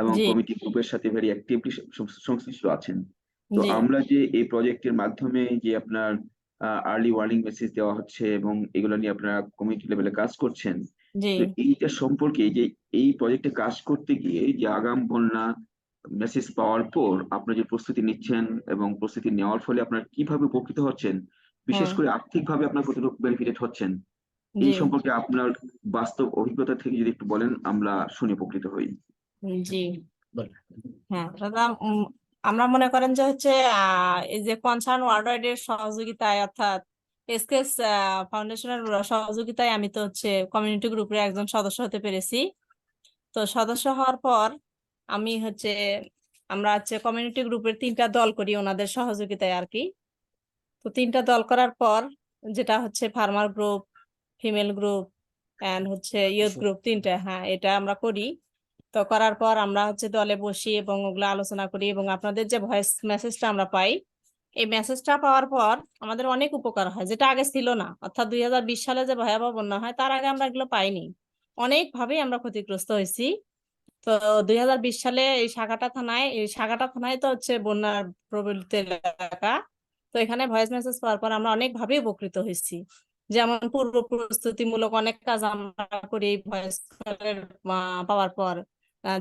এবং কমিটি গ্রুপের সাথে ভেরি অ্যাক্টিভলি সংশ্লিষ্ট আছেন। তো আমরা যে এই প্রজেক্টের মাধ্যমে যে আপনার আর্লি ওয়ার্নিং মেসেজ দেওয়া হচ্ছে এবং এগুলো নিয়ে আপনারা কমিটি লেভেলে কাজ করছেন, তো এইটা সম্পর্কে যে এই প্রজেক্টে কাজ করতে গিয়ে যে আগাম বন্যা মেসেজ পাওয়ার পর আপনারা যে প্রস্তুতি নিচ্ছেন এবং প্রস্তুতি নেওয়ার ফলে আপনারা কিভাবে উপকৃত হচ্ছেন, বিশেষ করে আর্থিকভাবে আপনার কতটুকু বেনিফিটেড হচ্ছেন, এই সম্পর্কে আপনার বাস্তব অভিজ্ঞতা থেকে যদি একটু বলেন, আমরা শুনে উপকৃত হই। জি হ্যাঁ দাদা, আমরা মনে করেন যে হচ্ছে এই যে কনসার্ন ওয়ার্ল্ড এর সহযোগিতায় অর্থাৎ এসকেস ফাউন্ডেশনের সহযোগিতায় আমি তো হচ্ছে কমিউনিটি গ্রুপের একজন সদস্য হতে পেরেছি। তো সদস্য হওয়ার পর আমরা হচ্ছে কমিউনিটি গ্রুপের 3টা দল করি ওনাদের সহযোগিতায় আর কি। তো 3টা দল করার পর যেটা হচ্ছে farmer group, female group and হচ্ছে ইউথ গ্রুপ, 3টা, হ্যাঁ এটা আমরা করি। তো করার পর আমরা হচ্ছে দলে বসি এবং ওগুলো আলোচনা করি এবং আপনাদের যে ভয়েস মেসেজটা আমরা পাই, এই মেসেজটা পাওয়ার পর আমাদের অনেক উপকার হয়, যেটা আগে ছিল না। অর্থাৎ 2020 সালে যে ভয়াবহ বন্যা হয় তার আগে আমরা এগুলো পাইনি, অনেকভাবেই আমরা ক্ষতিগ্রস্ত হয়েছি। তো 2020 সালে এই সাগাটা থানায় তো হচ্ছে বন্যার প্রবলিত এলাকা। তো এখানে ভয়েস মেসেজ পাওয়ার পর আমরা অনেকভাবে উপকৃত হয়েছি। যেমন পূর্ব প্রস্তুতিমূলক অনেক কাজ আমরা করি ভয়েস পাওয়ার পর,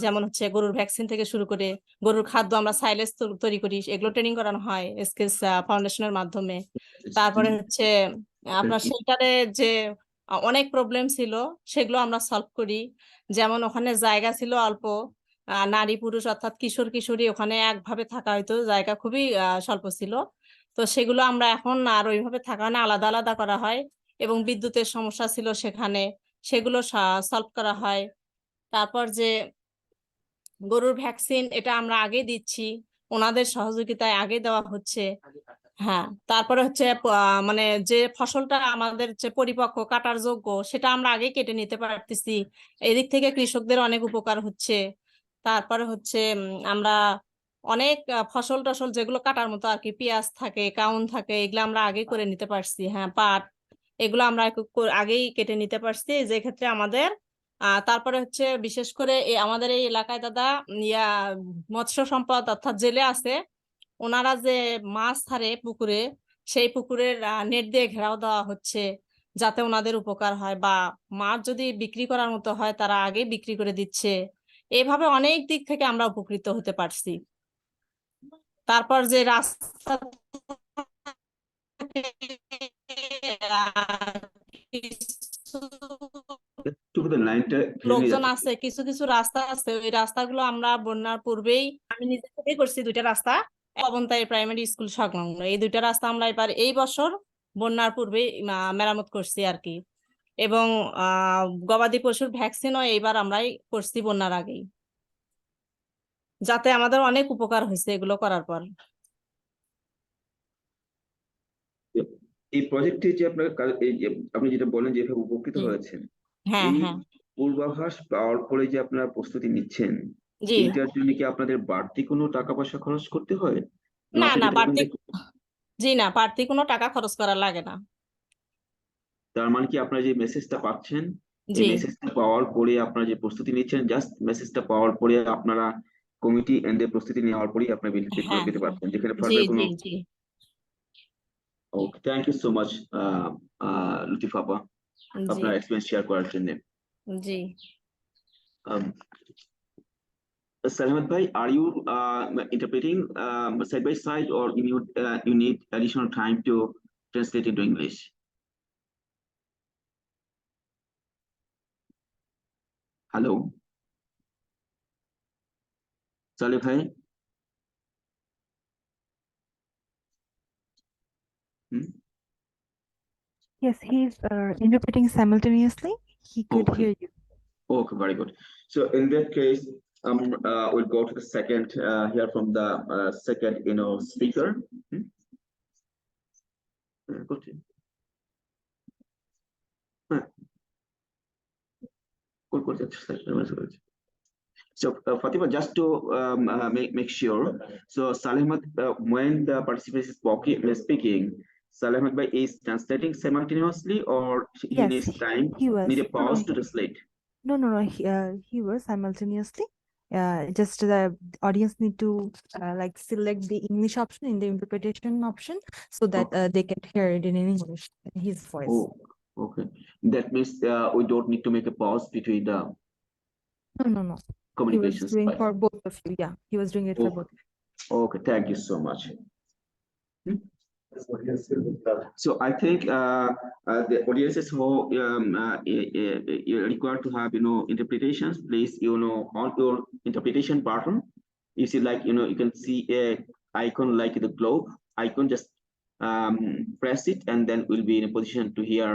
যেমন হচ্ছে গরুর ভ্যাকসিন থেকে শুরু করে গরুর খাদ্য আমরা সাইলেজ তৈরি করি, এগুলো ট্রেনিং করানো হয় এসকেস ফাউন্ডেশনের মাধ্যমে। তারপরে হচ্ছে আপনার শেল্টারে যে অনেক প্রবলেম ছিল সেগুলো আমরা সলভ করি। যেমন ওখানে জায়গা ছিল অল্প, নারী পুরুষ অর্থাৎ কিশোর কিশোরী ওখানে একভাবে থাকা হয়তো, জায়গা খুবই স্বল্প ছিল। তো সেগুলো আমরা এখন আর ওইভাবে থাকা না, আলাদা আলাদা করা হয় এবং বিদ্যুতের সমস্যা ছিল সেখানে, সেগুলো সলভ করা হয়। তারপর যে গরুর ভ্যাকসিন এটা আমরা আগে দিচ্ছি, ওনাদের সহযোগিতায় আগে দেওয়া হচ্ছে। হ্যাঁ, তারপরে হচ্ছে মানে যে ফসলটা আমাদের যে পরিপক্ক কাটার যোগ্য সেটা আমরা আগে কেটে নিতে পারতেছি, এদিক থেকে কৃষকদের অনেক উপকার হচ্ছে। তারপরে হচ্ছে আমরা অনেক ফসল টসল যেগুলো কাটার মতো আর কি, পেঁয়াজ থাকে, কাউন থাকে, এগুলো আমরা আগেই করে নিতে পারছি। হ্যাঁ, পাট, এগুলো আমরা আগেই কেটে নিতে পারছি, যে ক্ষেত্রে আমাদের তারপরে হচ্ছে বিশেষ করে আমাদের এই এলাকায় দাদা মৎস্য সম্পদ অর্থাৎ জেলে আছে, ওনারা যে মাছ ছাড়ে পুকুরে, সেই পুকুরের নেট দিয়ে ঘেরাও দেওয়া হচ্ছে, যাতে ওনাদের উপকার হয়, বা মাছ যদি বিক্রি করার মতো হয় তারা আগে বিক্রি করে দিচ্ছে। এভাবে অনেক দিক থেকে আমরা উপকৃত হতে পারছি। তারপর যে রাস্তা লোকজন আছে, কিছু কিছু রাস্তা আছে, ওই রাস্তাগুলো আমরা বন্যার পূর্বেই, আমি নিজে থেকে করছি 2টা রাস্তা, অবন্তাই প্রাইমারি স্কুল সংলগ্ন, এই 2টা রাস্তা আমরা এবার এই বছর বন্যার পূর্বেই মেরামত করছি আর কি। এবং গবাদি পশুর ভ্যাকসিনও এইবার আমরাই করছি বন্যার আগেই, যাতে আমাদের অনেক উপকার হয়েছে এগুলো করার পর। এই প্রজেক্টে যে আপনার এই যে আপনি যেটা বলেন যে এভাবে উপকৃত হয়েছেন, হ্যাঁ, এই হ্যাঁ, পূর্বাভাস পাওয়ার পরে যে আপনারা প্রস্তুতি নিচ্ছেন, জি। এইটার জন্য কি আপনাদের বাড়তি কোনো টাকা পয়সা খরচ করতে হয়? না, আপনি না, যেটা বাড়তি, বললেন, জি না, বাড়তি কোনো টাকা খরচ করা লাগে না। তার মানে কি আপনারা যে মেসেজটা পাচ্ছেন, এই জি, মেসেজটা পাওয়ার পরে আপনারা যে প্রস্তুতি নিচ্ছেন, জাস্ট মেসেজটা পাওয়ার পরে আপনারা কমিটি এন্ডে প্রস্তুতি নেওয়ার পরেই আপনারা বেনিফিট হ্যাঁ, পেতে পারছেন, যেখানে জি, ফার্দার কোনো। জি, জি, okay, thank you so much Latif আপা, জি, আপনার এক্সপিরিয়েন্স শেয়ার করার জন্য। জি। Salmat bhai, are you interpreting side by side, or you need additional time to translate into English? Hello, Saleh bhai. Yes, he's interpreting simultaneously. He could Okay. hear you. Okay, very good. So in that case, we'll go to the second, hear from the second, speaker. Go to. So Fatima, just to make sure, so Salehmat, when the participant is speaking, Salehmat bhai is translating simultaneously, or he Yes, needs time, he was. need a No, no, pause to translate? No, he was simultaneously. Just the audience need to like select the English option in the interpretation option so that they can hear it in English, his voice. Oh, okay. That means we don't need to make a pause between the No. He was communications. doing Right? for both of you. Yeah, he was doing it for Oh. both. Okay, thank you so much. So I think the audiences who required to have interpretations, please on your interpretation button, you see, like you can see a icon like the globe icon, just press it, and then we'll be in a position to hear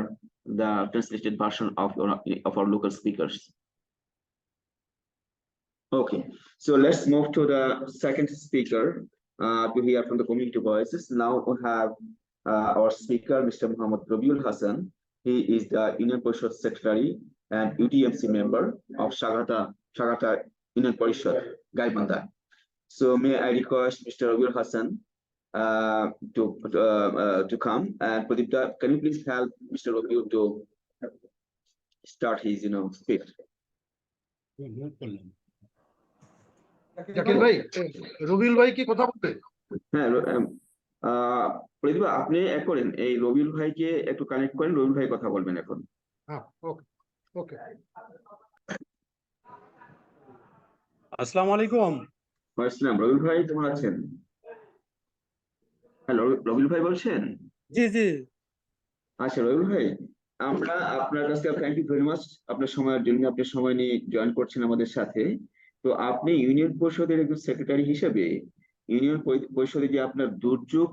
the translated version of our local speakers. Okay, so let's move to the second speaker to hear from the community voices. Now we have our speaker, Mr. Muhammad Rabiul Hassan. He is the Union Parishad Secretary and UTMC member of Shagata Union Parishad, Gaibandha. So may I request Mr. Rabiul Hassan to come, and Pradipta, can you please help Mr. Rabiul to start his speech? Zakir ভাই, রবিউল ভাই কি কথা বলতে? হ্যাঁ, প্রদীপা, আপনি করেন, এই রবিউল ভাইকে একটু কানেক্ট করেন, রবিউল ভাই কথা বলবেন এখন। হ্যাঁ, ওকে ওকে। আসসালামু আলাইকুম। আসসালাম, রবিউল ভাই কেমন আছেন? হ্যালো, রবিউল ভাই বলছেন? জি জি। আচ্ছা রবিউল ভাই, আমরা আপনার কাছে থ্যাংক ইউ ভেরি মাচ আপনার সময়ের জন্য, আপনি সময় নিয়ে জয়েন করছেন আমাদের সাথে। তো আপনি ইউনিয়ন পরিষদের একজন সেক্রেটারি হিসেবে ইউনিয়ন পরিষদে যে আপনার দুর্যোগ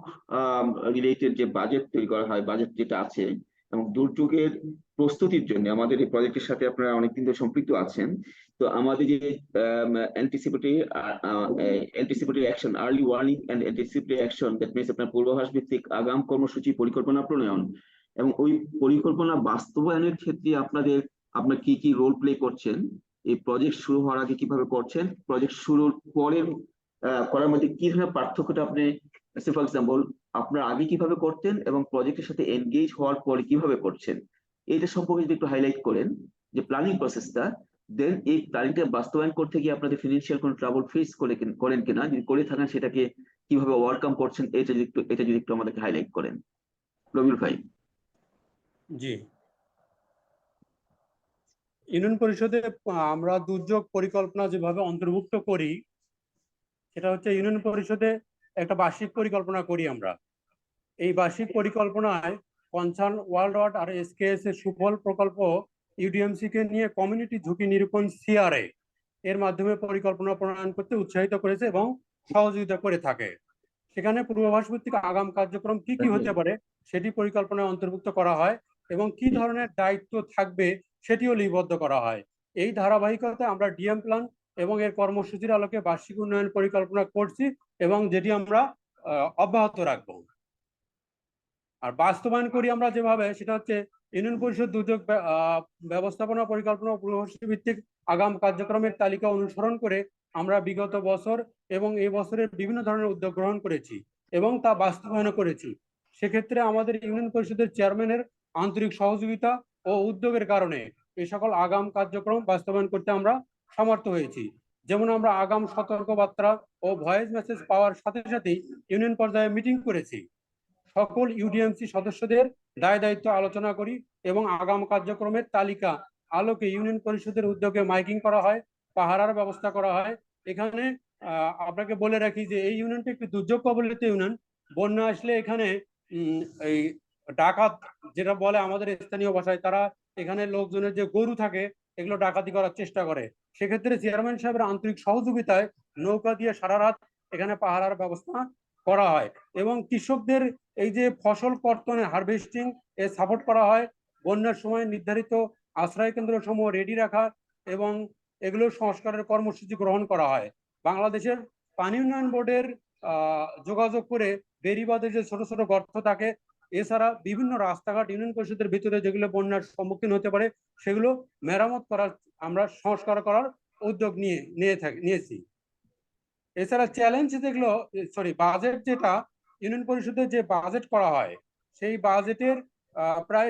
রিলেটেড যে বাজেট তৈরি করা হয়, বাজেট যেটা আছে, এবং দুর্যোগের প্রস্তুতির জন্য আমাদের এই প্রজেক্টের সাথে আপনারা অনেকদিন ধরে সম্পৃক্ত আছেন। তো আমাদের যে anticipatory action, early warning and anticipatory action, that means আপনার পূর্বাভাস ভিত্তিক আগাম কর্মসূচি পরিকল্পনা প্রণয়ন, এবং ওই পরিকল্পনা বাস্তবায়নের ক্ষেত্রে আপনার কি কি রোল প্লে করছেন, এই প্রজেক্ট শুরু হওয়ার আগে কিভাবে করছেন, প্রজেক্ট শুরুর পরের করার মধ্যে কি ধরনের পার্থক্যটা আপনি, ফর এক্সাম্পল, আপনার আগে কিভাবে করতেন এবং প্রজেক্টের সাথে এনগেজ হওয়ার পরে কিভাবে করছেন, এইটা সম্পর্কে যদি একটু হাইলাইট করেন, যে প্ল্যানিং প্রসেসটা, দেন এই প্ল্যানিংটা বাস্তবায়ন করতে গিয়ে আপনাদের ফিনান্সিয়াল কোনো ট্রাবল ফেস করেন কিনা, যদি করে থাকেন সেটাকে কিভাবে ওভারকাম করছেন, এটা যদি একটু আমাদেরকে হাইলাইট করেন, রবিউল ভাই। জি, ইউনিয়ন পরিষদে আমরা দুর্যোগ পরিকল্পনা যেভাবে অন্তর্ভুক্ত করি, সেটা হচ্ছে ইউনিয়ন পরিষদে একটা বার্ষিক পরিকল্পনা করি আমরা। এই বার্ষিক পরিকল্পনায় কনসার্ন ওয়ার্ল্ড ওয়াইড আর এসকেএস এর সুফল প্রকল্প ইউডিএমসি কে নিয়ে কমিউনিটি ঝুঁকি নিরূপণ সিআরএ এর মাধ্যমে পরিকল্পনা প্রণয়ন করতে উৎসাহিত করেছে এবং সহযোগিতা করে থাকে। সেখানে পূর্বাভাস ভিত্তিক আগাম কার্যক্রম কি কি হতে পারে সেটি পরিকল্পনায় অন্তর্ভুক্ত করা হয় এবং কি ধরনের দায়িত্ব থাকবে সেটিও লিপিবদ্ধ করা হয়। এই ধারাবাহিকতায় আমরা ডিএম প্ল্যান এবং এর কর্মসূচির আলোকে বার্ষিক উন্নয়ন পরিকল্পনা করছি এবং যেটি আমরা অব্যাহত রাখবো। আর বাস্তবায়ন করি আমরা যেভাবে, সেটা হচ্ছে ইউনিয়ন পরিষদ দুর্যোগ ব্যবস্থাপনা পরিকল্পনা পূর্বাভাস ভিত্তিক আগাম কার্যক্রমের তালিকা অনুসরণ করে আমরা বিগত বছর এবং এই বছরের বিভিন্ন ধরনের উদ্যোগ গ্রহণ করেছি এবং তা বাস্তবায়ন করেছি। সেক্ষেত্রে আমাদের ইউনিয়ন পরিষদের চেয়ারম্যানের আন্তরিক সহযোগিতা ও উদ্যোগের কারণে এই সকল আগাম কার্যক্রম বাস্তবায়ন করতে আমরা সমর্থ হয়েছি। যেমন আমরা আগাম সতর্কবার্তা ও ভয়েস মেসেজ পাওয়ার সাথে সাথেই ইউনিয়ন পর্যায়ে মিটিং করেছি, সকল ইউডিএমসি সদস্যদের দায় দায়িত্ব আলোচনা করি এবং আগাম কার্যক্রমের তালিকা আলোকে ইউনিয়ন পরিষদের উদ্যোগে মাইকিং করা হয়, পাহারার ব্যবস্থা করা হয়। এখানে আপনাকে বলে রাখি যে এই ইউনিয়নটা একটি দুর্যোগ কবলিত ইউনিয়ন। বন্যা আসলে এখানে এই ডাকাত যেটা বলে আমাদের স্থানীয় ভাষায়, তারা এখানে লোকজনের যে গরু থাকে এগুলো ডাকাতি করার চেষ্টা করে। সেক্ষেত্রে চেয়ারম্যান সাহেবের আন্তরিক সহযোগিতায় নৌকা দিয়ে সারা রাত এখানে পাহারার ব্যবস্থা করা হয় এবং কৃষকদের এই যে ফসল কর্তনে হারভেস্টিং এ সাপোর্ট করা হয়। বন্যার সময় নির্ধারিত আশ্রয় কেন্দ্র সমূহ রেডি রাখা এবং এগুলো সংস্কারের কর্মসূচি গ্রহণ করা হয়। বাংলাদেশের পানি উন্নয়ন বোর্ডের যোগাযোগ করে বেড়িবাঁধে যে ছোট ছোট গর্ত থাকে, এছাড়া বিভিন্ন রাস্তাঘাট ইউনিয়ন পরিষদের ভিতরে যেগুলো বন্যার সম্মুখীন হতে পারে সেগুলো মেরামত করার, আমরা সংস্কার করার উদ্যোগ নিয়েছি। এছাড়া চ্যালেঞ্জ যেগুলো, বাজেট যেটা ইউনিয়ন পরিষদের যে বাজেট করা হয় সেই বাজেটের প্রায়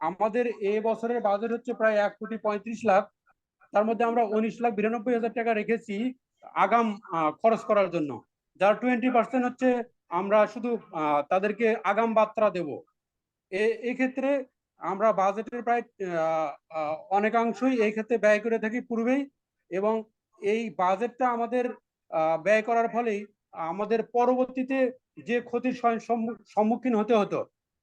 আমাদের এই বছরের বাজেট হচ্ছে প্রায় 1,35,00,000। তার মধ্যে আমরা 19,92,000 টাকা রেখেছি আগাম খরচ করার জন্য, যার 20% হচ্ছে আমরা শুধু তাদেরকে আগাম বার্তা দেব। এক্ষেত্রে আমরা বাজেটের প্রায় অনেকাংশই এই ক্ষেত্রে ব্যয় করে থাকি পূর্বেই, এবং এই বাজেটটা আমাদের ব্যয় করার ফলেই আমাদের পরবর্তীতে যে ক্ষতির সম্মুখীন হতে হতো,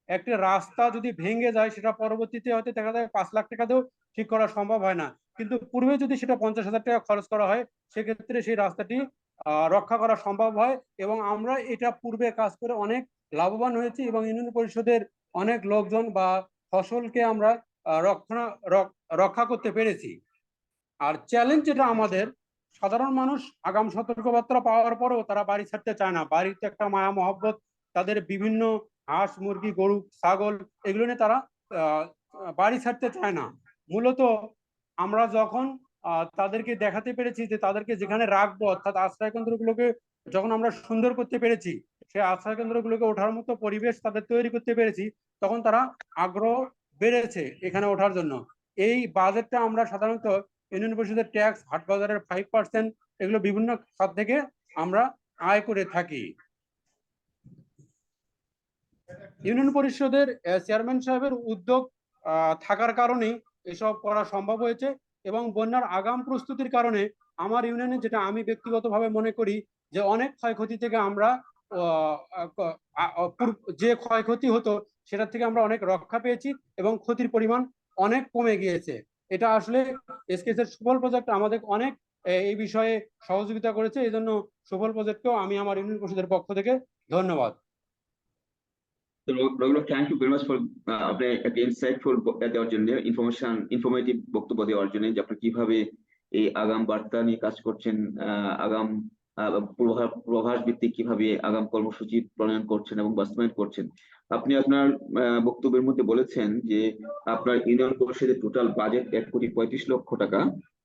একটা রাস্তা যদি ভেঙে যায় সেটা পরবর্তীতে হয়তো দেখা যায় 5 লাখ টাকা দিয়েও ঠিক করা সম্ভব হয় না, কিন্তু পূর্বে যদি সেটা 50,000 টাকা খরচ করা হয় সেক্ষেত্রে সেই রাস্তাটি রক্ষা করা সম্ভব হয় এবং আমরা এটা পূর্বে কাজ করে অনেক লাভবান হয়েছি এবং ইউনিয়ন পরিষদের অনেক লোকজন বা ফসলকে আমরা রক্ষা করতে পেরেছি। আর চ্যালেঞ্জ যেটা আমাদের, সাধারণ মানুষ আগাম সতর্কবার্তা পাওয়ার পরেও তারা বাড়ি ছাড়তে চায় না। বাড়িতে একটা মায়া মহব্বত, তাদের বিভিন্ন হাঁস মুরগি গরু ছাগল এগুলো নিয়ে তারা বাড়ি ছাড়তে চায় না। মূলত আমরা যখন তাদেরকে দেখাতে পেরেছি যে তাদেরকে যেখানে রাখবো, অর্থাৎ আশ্রয় কেন্দ্রগুলোকে যখন আমরা সুন্দর করতে পেরেছি, সেই আশ্রয় কেন্দ্রগুলোকে ওঠার মতো পরিবেশ তাদের তৈরি করতে পেরেছি, তখন তারা আগ্রহ বেড়েছে এখানে ওঠার জন্য। এই বাজেটটা আমরা সাধারণত ইউনিয়ন পরিষদের ট্যাক্স, হাট বাজারের 5%, এগুলো বিভিন্ন খাত থেকে আমরা আয় করে থাকি। ইউনিয়ন পরিষদের চেয়ারম্যান সাহেবের উদ্যোগ থাকার কারণেই এসব করা সম্ভব হয়েছে এবং বন্যার আগাম প্রস্তুতির কারণে আমার ইউনিয়নে, যেটা আমি ব্যক্তিগতভাবে মনে করি, যে অনেক ক্ষয়ক্ষতি থেকে আমরা যে ক্ষয়ক্ষতি হতো সেটা থেকে আমরা অনেক রক্ষা পেয়েছি এবং ক্ষতির পরিমাণ অনেক কমে গিয়েছে। এটা আসলে এসকেএস এর সুফল প্রজেক্ট আমাদের অনেক এই বিষয়ে সহযোগিতা করেছে। এই জন্য সুফল প্রজেক্টকেও আমি আমার ইউনিয়ন পরিষদের পক্ষ থেকে ধন্যবাদ। Thank you very much for আপনি একটা ইনসাইটফুল দেওয়ার জন্য, ইনফরমেটিভ বক্তব্য দেওয়ার জন্য, যে আপনি কিভাবে এই আগাম বার্তা নিয়ে কাজ করছেন, আগাম পূর্বাভাস ভিত্তিক কিভাবে আগাম কর্মসূচি প্রণয়ন করছেন এবং বাস্তবায়ন করছেন। আপনি আপনার বক্তব্যের মধ্যে বলেছেন যে আপনার ইউনিয়ন পরিষদের টোটাল বাজেট 1,35,00,000 টাকা,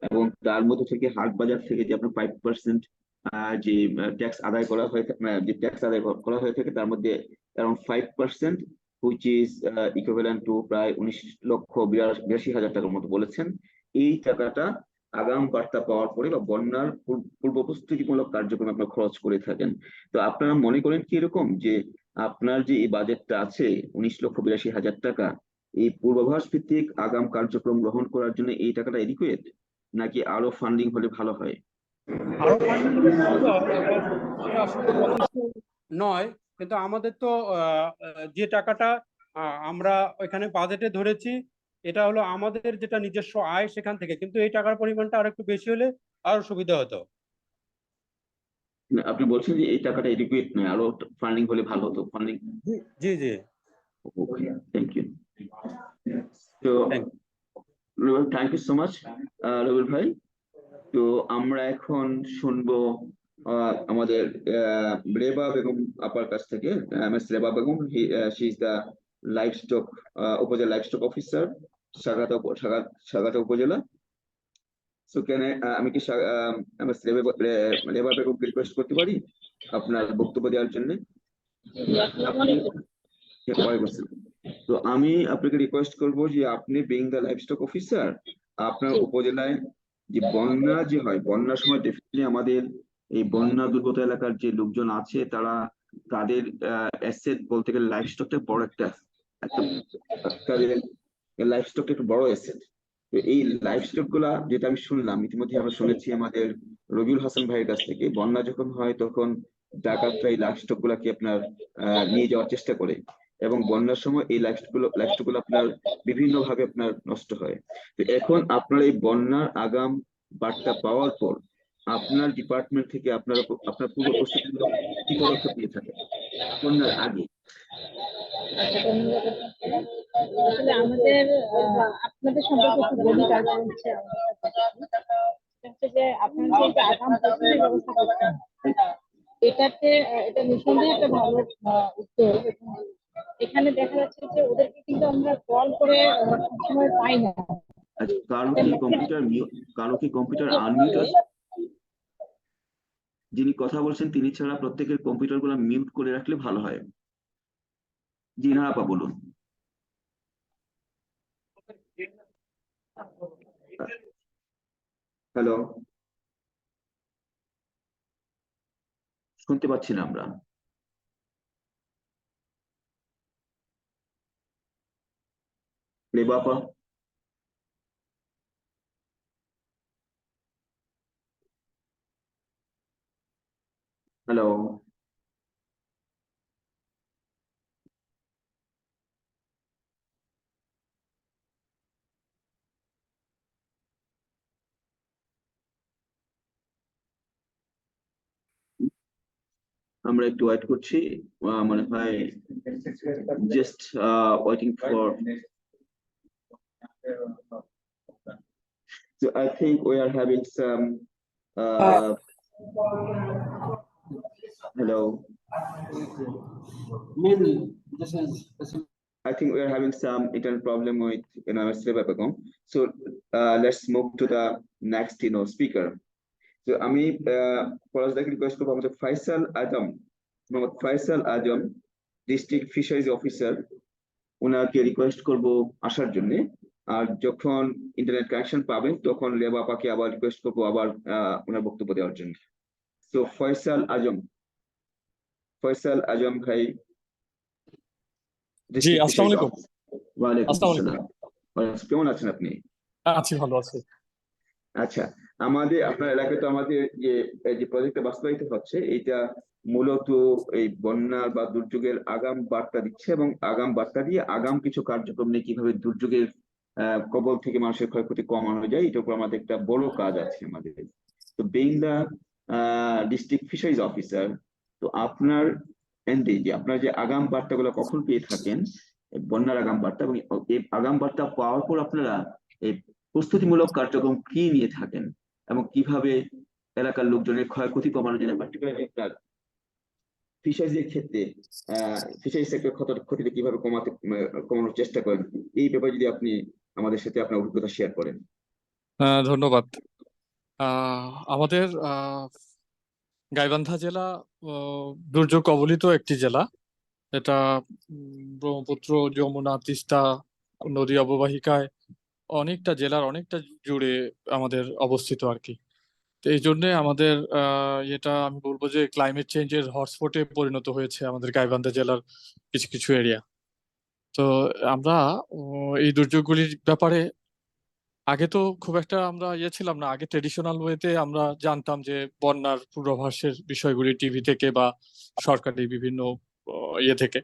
এবং তার মধ্যে থেকে হাট বাজার থেকে যে আপনার 5% যে ট্যাক্স আদায় করা হয়ে যে ট্যাক্স আদায় করা হয়ে থাকে তার মধ্যে around 5% which is equivalent to প্রায় 19,82,000 টাকার মতো বলেছেন। এই টাকাটা আগাম বার্তা পাওয়ার পরে বা বন্যার পূর্ব প্রস্তুতিমূলক কার্যক্রমে আপনারা খরচ করে থাকেন। তো আপনারা মনে করেন কি এরকম যে আপনার যে এই বাজেটটা আছে 19,82,000 টাকা, এই পূর্বাভাস ভিত্তিক আগাম কার্যক্রম গ্রহণ করার জন্য এই টাকাটা এডিকুয়েট, নাকি আরো ফান্ডিং হলে ভালো হয়? আরো funding হলে ভালো হয়, এটা আসলে যথেষ্ট নয়, কিন্তু আমাদের তো যে টাকাটা আমরা এখানে বাজেটে ধরেছি এটা হলো আমাদের যেটা নিজস্ব আয় সেখান থেকে, কিন্তু এই টাকার পরিমাণটা আর একটু বেশি হলে আরো সুবিধা হতো। আপনি বলছেন যে এই টাকাটা এডিকুয়েট নয়, আরো ফান্ডিং হলে ভালো হতো। ফান্ডিং, জি জি, ওকে, থ্যাংক ইউ। তো thank you so much Rabiul ভাই। তো আমরা এখন শুনবো আমাদের রেবা বেগম আপার কাছ থেকে। Miss Reba Begum, she is the livestock উপজেলা লাইভস্টক অফিসার, সাগাতা উপজেলা। সো ক্যান আমি কি মিস রেবা বেগমকে রিকোয়েস্ট করতে পারি আপনার বক্তব্য দেওয়ার জন্য? তো আমি আপনাকে রিকোয়েস্ট করবো যে আপনি বিং দ্য লাইভস্টক অফিসার, আপনার উপজেলায় যে বন্যা যে হয়, বন্যার সময় ডেফিনেটলি আমাদের এই বন্যা দুর্গত এলাকার যে লোকজন আছে তারা তাদের অ্যাসেট বলতে গেলে লাইভস্টকটা বড় একটা লাইভস্টকটা একটু বড় অ্যাসেট। তো এই লাইভস্টক গুলা, যেটা আমি শুনলাম ইতিমধ্যে আমরা শুনেছি আমাদের রবিউল হাসান ভাইয়ের কাছ থেকে, বন্যা যখন হয় তখন ডাকাতরা এই লাইভস্টক গুলাকে আপনার নিয়ে যাওয়ার চেষ্টা করে, এবং বন্যার সময় এই লাইভস্টক গুলো আপনার বিভিন্ন ভাবে আপনার নষ্ট হয়। তো এখন আপনার এই বন্যার আগাম বার্তা পাওয়ার পর আপনার ডিপার্টমেন্ট থেকে আপনার পূর্ব প্রস্তুতি কি পদক্ষেপ নিয়ে থাকে বন্যার আগে? আসলে আমাদের আপনাদের সম্পর্কে একটু বলি, তারপর হচ্ছে যে আপনারা যে আগাম প্রস্তুতির ব্যবস্থা করছেন, এটা নিঃসন্দেহে একটা ভালো উদ্যোগ। এখানে দেখা যাচ্ছে যে ওদেরকে কিন্তু আমরা কল করে সবসময় পাই না। কারো কি কম্পিউটার আনমিউট আছে? যিনি কথা বলছেন তিনি ছাড়া প্রত্যেকের কম্পিউটার গুলো মিউট করে রাখলে ভালো হয়। জি না আপা, বলুন। হ্যালো, শুনতে পাচ্ছি না আমরা। রেবা আপা, হ্যালো। আমরা একটু ওয়েট করছি, মনে হয় just waiting for. So I think we are having some hello. I think we are having some internet problem with Mr. Babagom. So let's move to the next speaker. So আমি পলাশদাকে request করবো আমাদের ফাইসাল আজম district fisheries officer, ওনাকে request করব আসার জন্য। আর যখন internet connection পাবেন তখন লেবা আপাকে আবার রিকোয়েস্ট করবো আবার ওনার বক্তব্য দেওয়ার জন্য। তো ফয়সাল আজম ভাই। জি, আসসালামু আলাইকুম। ওয়ালাইকুম আসসালাম। কেমন আছেন আপনি? আছি, ভালো আছি। আচ্ছা, আপনার এলাকায় তো আমাদের যে প্রজেক্টটা বাস্তবায়িত হচ্ছে, এটা মূলত এই বন্যা বা দুর্যোগের আগাম বার্তা দিচ্ছে, এবং আগাম বার্তা দিয়ে আগাম কিছু কার্যক্রম নিয়ে কিভাবে দুর্যোগের কবল থেকে মানুষের ক্ষয়ক্ষতি কমানো যায়, এটার উপর আমাদের একটা বড় কাজ আছে আমাদের। তো বিং দা ডিস্ট্রিক্ট ফিশারিজ অফিসার, তো আপনার আপনার যে আগাম বার্তাগুলো কখন পেয়ে থাকেন, বন্যার আগাম বার্তা, এবং এই আগাম বার্তা পাওয়ার পর আপনারা এই প্রস্তুতিমূলক কার্যক্রম কি নিয়ে থাকেন এবং কিভাবে এলাকার লোকজনের ক্ষয়ক্ষতি কমানোর জন্য পার্টিকুলারলি আপনার ফিশারিজের ক্ষেত্রে ফিশারি সেক্টর ক্ষতিটা কিভাবে কমানোর চেষ্টা করেন, এই ব্যাপারে যদি আপনি আমাদের সাথে আপনার অভিজ্ঞতা শেয়ার করেন। ধন্যবাদ। আমাদের গাইবান্ধা জেলা দুর্যোগ কবলিত একটি জেলা। এটা ব্রহ্মপুত্র, যমুনা, তিস্তা নদী অববাহিকায় অনেকটা জেলার অনেকটা জুড়ে আমাদের অবস্থিত আর কি। তো এই জন্য আমাদের এটা আমি বলবো যে ক্লাইমেট চেঞ্জের হটস্পটে পরিণত হয়েছে আমাদের গাইবান্ধা জেলার কিছু কিছু এরিয়া। তো আমরা এই দুর্যোগগুলির ব্যাপারে আগে তো খুব একটা আমরা ছিলাম না। আগে ট্রেডিশনাল ওয়েতে আমরা জানতাম যে বন্যার পূর্বাভাসের বিষয়গুলি টিভি থেকে বা সরকারি বিভিন্ন থেকে।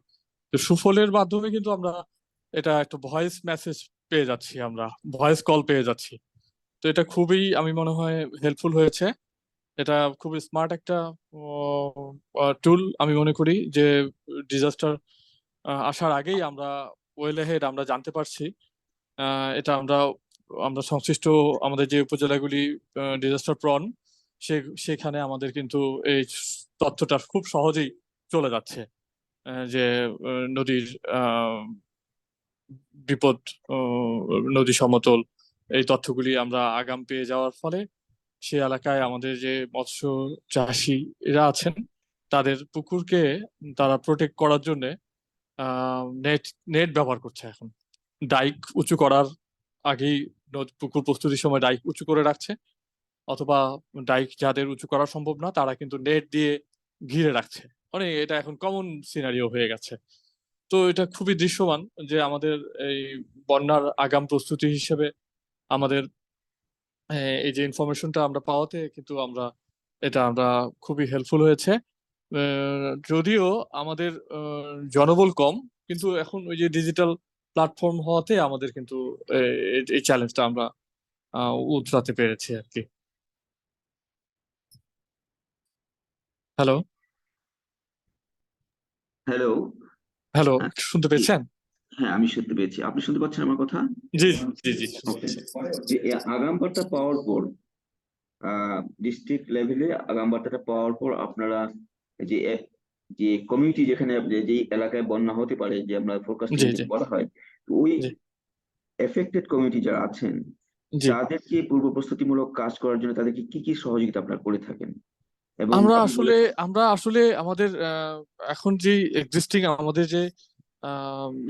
তো সুফলের মাধ্যমে কিন্তু আমরা এটা একটা ভয়েস মেসেজ পেয়ে যাচ্ছি, আমরা ভয়েস কল পেয়ে যাচ্ছি। তো এটা খুবই আমি মনে হয় হেল্পফুল হয়েছে। এটা খুব স্মার্ট একটা টুল আমি মনে করি, যে ডিজাস্টার আসার আগেই আমরা ওয়েল হেড আমরা জানতে পারছি। এটা আমরা সংশ্লিষ্ট আমাদের যে উপজেলাগুলি ডিজাস্টার প্রন সেখানে আমাদের কিন্তু এই তথ্যটা খুব সহজেই চলে যাচ্ছে, যে নদীর বিপদ, নদী সমতল, এই তথ্যগুলি আমরা আগাম পেয়ে যাওয়ার ফলে সে এলাকায় আমাদের যে মৎস্য চাষিরা আছেন তাদের পুকুরকে তারা প্রোটেক্ট করার জন্য নেট ব্যবহার করছে। এখন ডাইক উঁচু করার আগেই পুকুর প্রস্তুতির সময় ডাইক উঁচু করে রাখছে, অথবা ডাইক যাদের উঁচু করা সম্ভব না তারা কিন্তু নেট দিয়ে ঘিরে রাখছে। মানে এটা এখন কমন সিনারিও হয়ে গেছে। তো এটা খুবই দৃশ্যমান যে আমাদের এই বন্যার আগাম প্রস্তুতি হিসেবে আমাদের এই যে ইনফরমেশনটা আমরা পাওয়াতে কিন্তু আমরা খুবই হেল্পফুল হয়েছে। যদিও আমাদের জনবল কম, কিন্তু এখন ওই যে ডিজিটাল প্ল্যাটফর্ম হওয়াতে আমাদের কিন্তু এই চ্যালেঞ্জটা আমরা উতরাতে পেরেছি আর কি। হ্যালো হ্যালো হ্যালো শুনতে পেয়েছেন? হ্যাঁ, আমি শুনতে পেয়েছি। আপনি শুনতে পাচ্ছেন আমার কথা? জি জি জি। আগাম বার্তা পাওয়ার পর ডিস্ট্রিক্ট লেভেলে আগাম বার্তাটা পাওয়ার পর আপনারা যে যে কমিউনিটি যেখানে যে এলাকায় বন্যা হতে পারে, যে আমরা ফোরকাস্ট বলা হয়, ওই এফেক্টেড কমিউনিটি যারা আছেন তাদেরকে পূর্ব প্রস্তুতিমূলক কাজ করার জন্য তাদেরকে কি কি সহযোগিতা আপনারা করে থাকেন? এবং আমরা আসলে আমাদের এখন যে এক্সিস্টিং আমাদের যে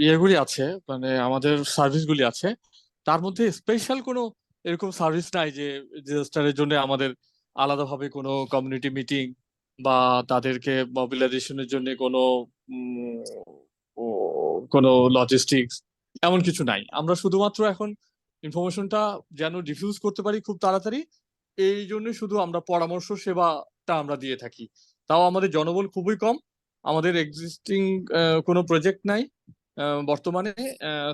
ইয়েগুলি আছে, মানে আমাদের সার্ভিসগুলি আছে, তার মধ্যে স্পেশাল কোনো এরকম সার্ভিস নাই যে ডিজাস্টারের জন্য আমাদের আলাদাভাবে কোনো কমিউনিটি মিটিং বা তাদেরকে মোবিলাইজেশনের জন্য কোনো লজিস্টিক্স এমন কিছু নাই। আমরা শুধুমাত্র এখন ইনফরমেশনটা যেন ডিফিউজ করতে পারি খুব তাড়াতাড়ি, এই জন্য শুধু আমরা পরামর্শ সেবাটা আমরা দিয়ে থাকি। তাও আমাদের জনবল খুবই কম, আমাদের এক্সিস্টিং কোনো প্রজেক্ট নাই বর্তমানে।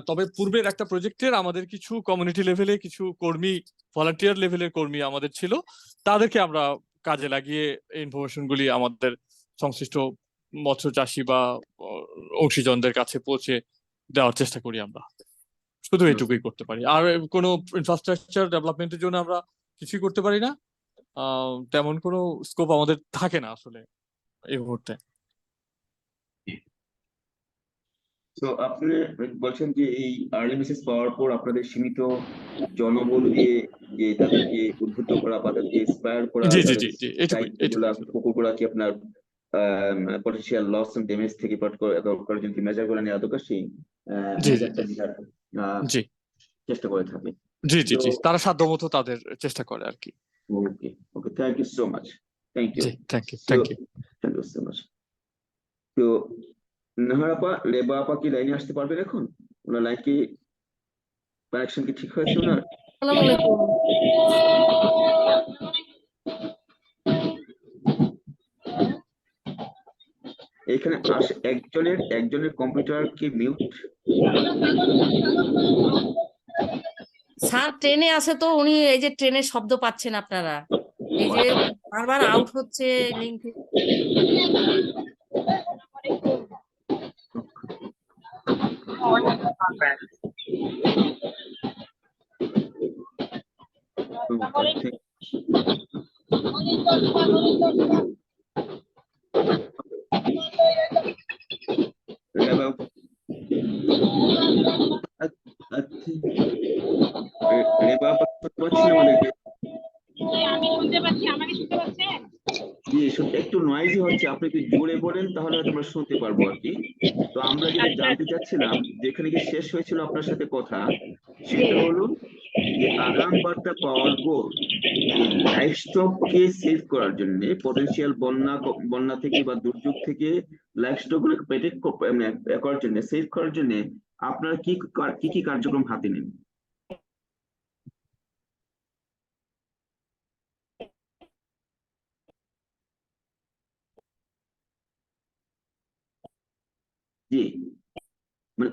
তবে পূর্বের একটা প্রজেক্টের আমাদের কিছু কমিউনিটি লেভেলে কিছু কর্মী, ভলান্টিয়ার লেভেলের কর্মী আমাদের ছিল, তাদেরকে আমরা কাজে লাগিয়ে ইনফরমেশনগুলি আমাদের সংশ্লিষ্ট মৎস্য চাষি বা অংশীজনদের কাছে পৌঁছে দেওয়ার চেষ্টা করি। আমরা শুধু এইটুকুই করতে পারি, আর কোনো ইনফ্রাস্ট্রাকচার ডেভেলপমেন্টের জন্য আমরা কিছুই করতে পারি না। তেমন কোনো স্কোপ আমাদের থাকে না আসলে এই মুহূর্তে। তো আপনি বলছেন যে এই আর্লি মেসেজ পাওয়ার পর আপনাদের সীমিত জনবল দিয়ে যে তাদেরকে উদ্বুদ্ধ করা বা তাদেরকে ইন্সপায়ার করা, পুকুর করা কি আপনার পটেনশিয়াল লস এন্ড ড্যামেজ থেকে করার জন্য মেজার গুলো নেওয়া দরকার, সেই চেষ্টা করে থাকে। জি জি জি, তারা সাধ্যমতো তাদের চেষ্টা করে আর কি। Okay okay, thank you so much. Thank you so much. তো নাহার আপা, লেবা আপা কি লাইনে আসতে পারবেন এখন? ওনার লাইন কি কানেকশন কি ঠিক হয়েছে ওনার? আসসালামু আলাইকুম। এখানে একজনের কম্পিউটার কি মিউট? স্যার ট্রেনে আছে তো, উনি এই যে ট্রেনের শব্দ পাচ্ছেন আপনারা, এই যে বারবার আউট হচ্ছে লিংক। আমি শুনতে পাচ্ছি, আমাকে শুনতে পাচ্ছেন? জি, একটু নয়েজি হচ্ছে, আপনি একটু জোরে বলেন তাহলে হয়তো আমরা শুনতে পারবো আর কি। তো আমরা যেটা জানতে চাচ্ছিলাম, যেখানে কি শেষ হয়েছিল আপনার সাথে কথা, সেটা হলো যে আগাম বার্তা পাওয়ার পর লাইফ স্টককে সেভ করার জন্য, পটেনশিয়াল বন্যা থেকে বা দুর্যোগ থেকে লাইফ স্টক গুলোকে প্রোটেক্ট করার জন্য, সেভ করার জন্য আপনারা কি কি কার্যক্রম হাতে নেন? জি, মানে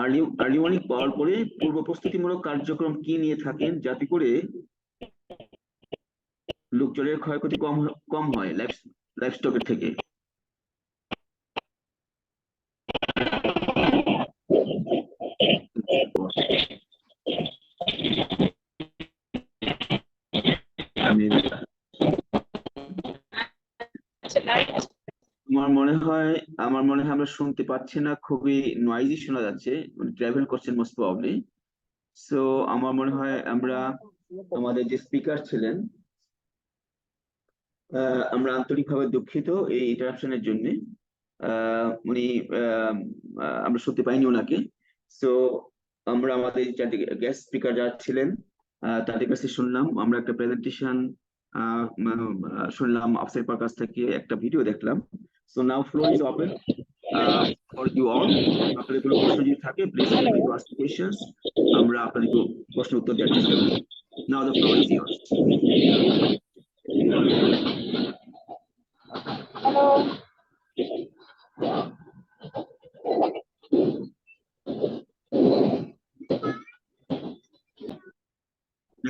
আর্লি ওয়ার্নিং পাওয়ার পরে পূর্ব প্রস্তুতিমূলক কার্যক্রম কি নিয়ে থাকেন, যাতে করে লোকজনের ক্ষয়ক্ষতি কম হয় লাইফ স্টকের থেকে? আমার মনে হয় আমরা শুনতে পাচ্ছি না, খুবই নয়েজি শোনা যাচ্ছে, ট্রাভেল করছেন মোস্ট প্রবাবলি। সো আমার মনে হয় আমরা আমাদের যে স্পিকার ছিলেন, আমরা আন্তরিকভাবে দুঃখিত এই ইন্টারাপশনের জন্য। উনি আমরা শুনতে পাইনি ওনাকে। সো আমরা আমাদের গেস্ট স্পিকার যারা ছিলেন তাদের কাছে শুনলাম, আমরা একটা প্রেজেন্টেশন শুনলাম, আফসার কাছ থেকে একটা ভিডিও দেখলাম। So now floor is open for you all. আপনাদের কোনো প্রশ্ন যদি থাকে, please feel free to ask questions. আমরা আপনাদের প্রশ্ন উত্তর দেওয়ার চেষ্টা করব। Now the floor is yours.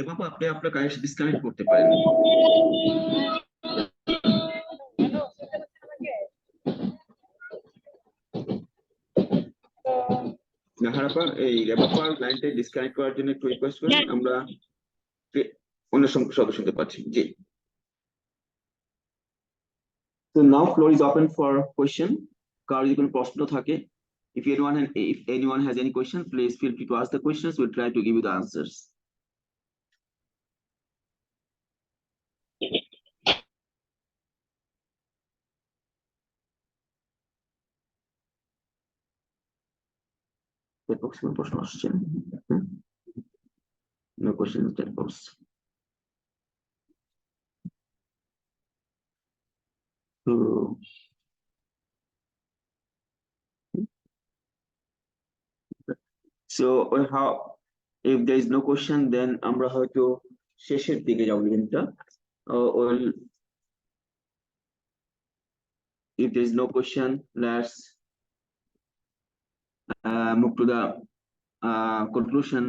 বাবা, আপনি আপনার কানেকশন ডিসকানেক্ট করতে পারেন। নাহারাপা, এই রেবাপার লাইনটা ডিসকানেক্ট করার জন্য একটু রিকোয়েস্ট করেন, আমরা অন্য সদস্য শুনতে পাচ্ছি। জি, so now floor is open for question. কার যদি কোনো প্রশ্ন থাকে, if anyone has any question, please feel free to ask the questions. We'll try to give you the answers. কোনো প্রশ্ন আসছে? No question in chat box. So how, if there is no question, then আমরা হয়তো শেষের দিকে যাব ইভেন্টটা। If there is no question, let's move to the conclusion,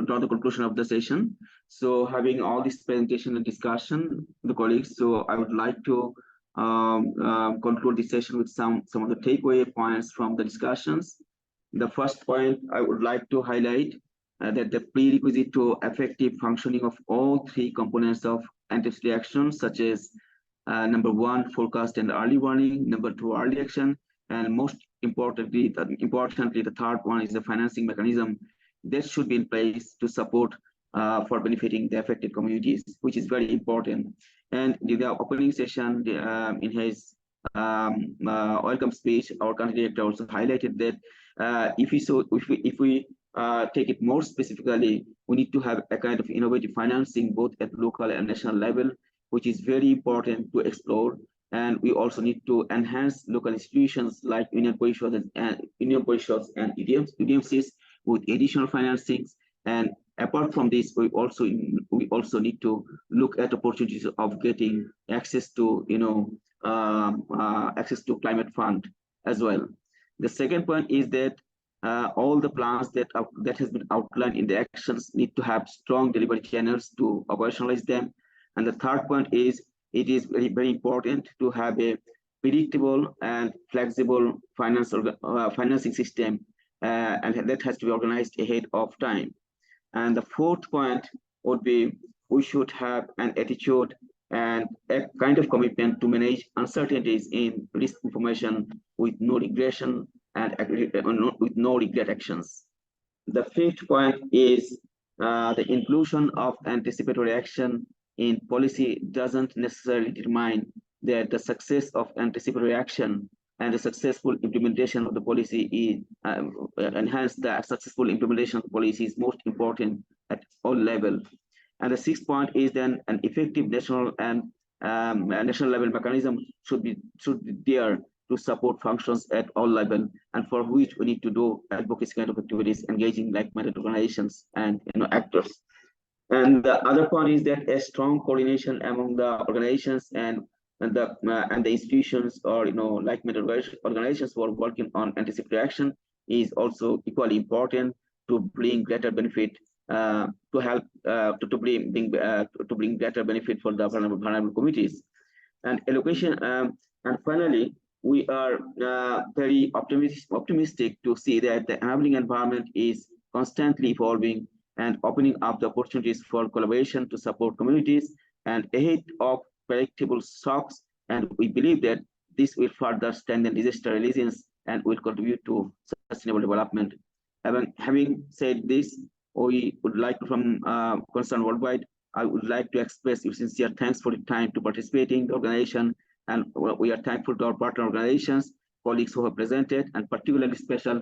draw the conclusion of the session. So having all this presentation and discussion, the colleagues, so I would like to conclude this session with some of the takeaway points from the discussions. The first point I would like to highlight that the prerequisite to effective functioning of all three components of anti-SLA action, such as number one, forecast and early warning, number two, early action, and most importantly, the third one is the financing mechanism that should be in place to support for benefiting the affected communities, which is very important. And in the opening session, in his welcome speech, our country director also highlighted that if we take it more specifically, we need to have a kind of innovative financing both at local and national level, which is very important to explore. And we also need to enhance local institutions like union parisads and UDMCs with additional financings. And apart from this, we also need to look at opportunities of getting access to access to climate fund as well. The second point is that all the plans that has been outlined in the actions need to have strong delivery channels to operationalize them. And the third point is it is very, very important to have a predictable and flexible financing system, and that has to be organized ahead of time. And the fourth point would be we should have an attitude and a kind of commitment to manage uncertainties in risk information with no regression and with no regret actions. The fifth point is the inclusion of anticipatory action in policy doesn't necessarily determine that the success of anticipatory action and the successful implementation of the policy is enhance the successful implementation of the policy is most important at all levels. And the sixth point is then an effective national and national level mechanism should be there to support functions at all levels, and for which we need to do advocacy kind of activities, engaging like-minded organizations and actors. And the other point is that a strong coordination among the organizations and the institutions or like-minded organizations who are working on anticipatory action is also equally important to bring greater benefit to help to bring greater benefit for the vulnerable communities. And allocation and finally, we are very optimistic to see that the enabling environment is constantly evolving and opening up the opportunities for collaboration to support communities and ahead of predictable shocks. And we believe that this will further strengthen disaster resilience and will contribute to sustainable development. Having said this, we would like to, from Concern Worldwide, I would like to express your sincere thanks for the time to participating in the organization, and we are thankful to our partner organizations, colleagues who have presented, and particularly special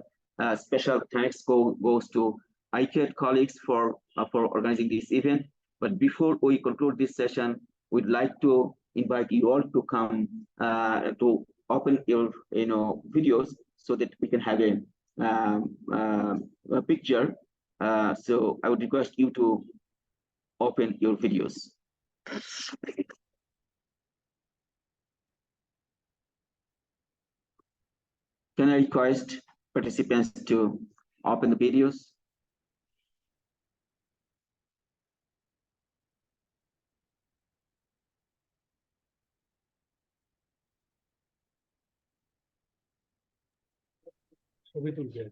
thanks goes to ICAT colleagues for organizing this event. But before we conclude this session, we'd like to invite you all to come to open your videos so that we can have a picture. So I would request you to open your videos. Can I request participants to open the videos? ছবি তুলছে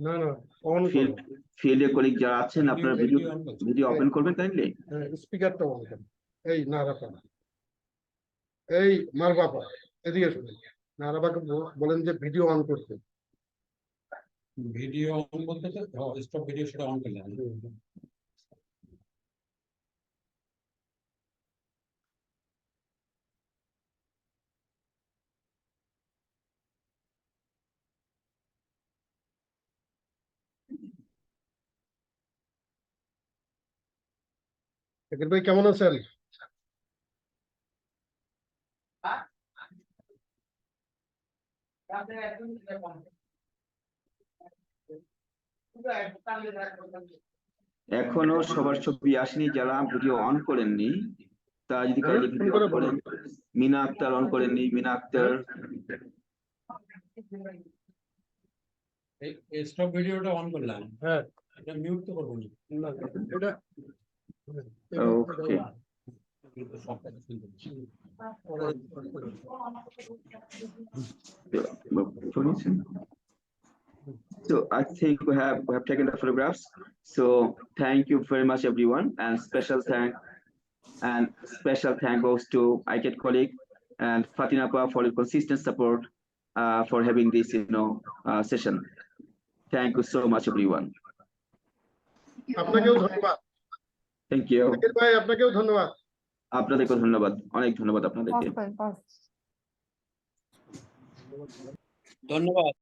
না না on করো ফিল্ডে colleague যারা আছেন আপনারা video open করবেন কাইন্ডলি স্পিকারটা অন করেন এই না রাখা এই মার বাবা এদিকে শুনুন নারাবাকে বলেন যে ভিডিও অন করতে ভিডিও অন বলতে স্টপ ভিডিও সেটা অন করলেন জাকির ভাই কেমন আছেন এখনো সবার ছবি আসেনি, যারা ভিডিও অন করেননি তারা যদি কাইন্ডলি ভিডিও অন করেন। মিনা আক্তার অন করেননি, মিনা আক্তার স্টপ ভিডিওটা অন করলাম। হ্যাঁ এটা মিউট তো করব না এটা ওকে। So I think we have taken the photographs. So thank you very much everyone, and special thank goes to ICAT colleague and Fatinapa for your consistent support for having this session. Thank you so much everyone. আপনাকেও ধন্যবাদ। Thank you. Zakir ভাই আপনাকেও ধন্যবাদ। আপনাদেরকেও ধন্যবাদ, অনেক ধন্যবাদ আপনাদেরকে। ধন্যবাদ।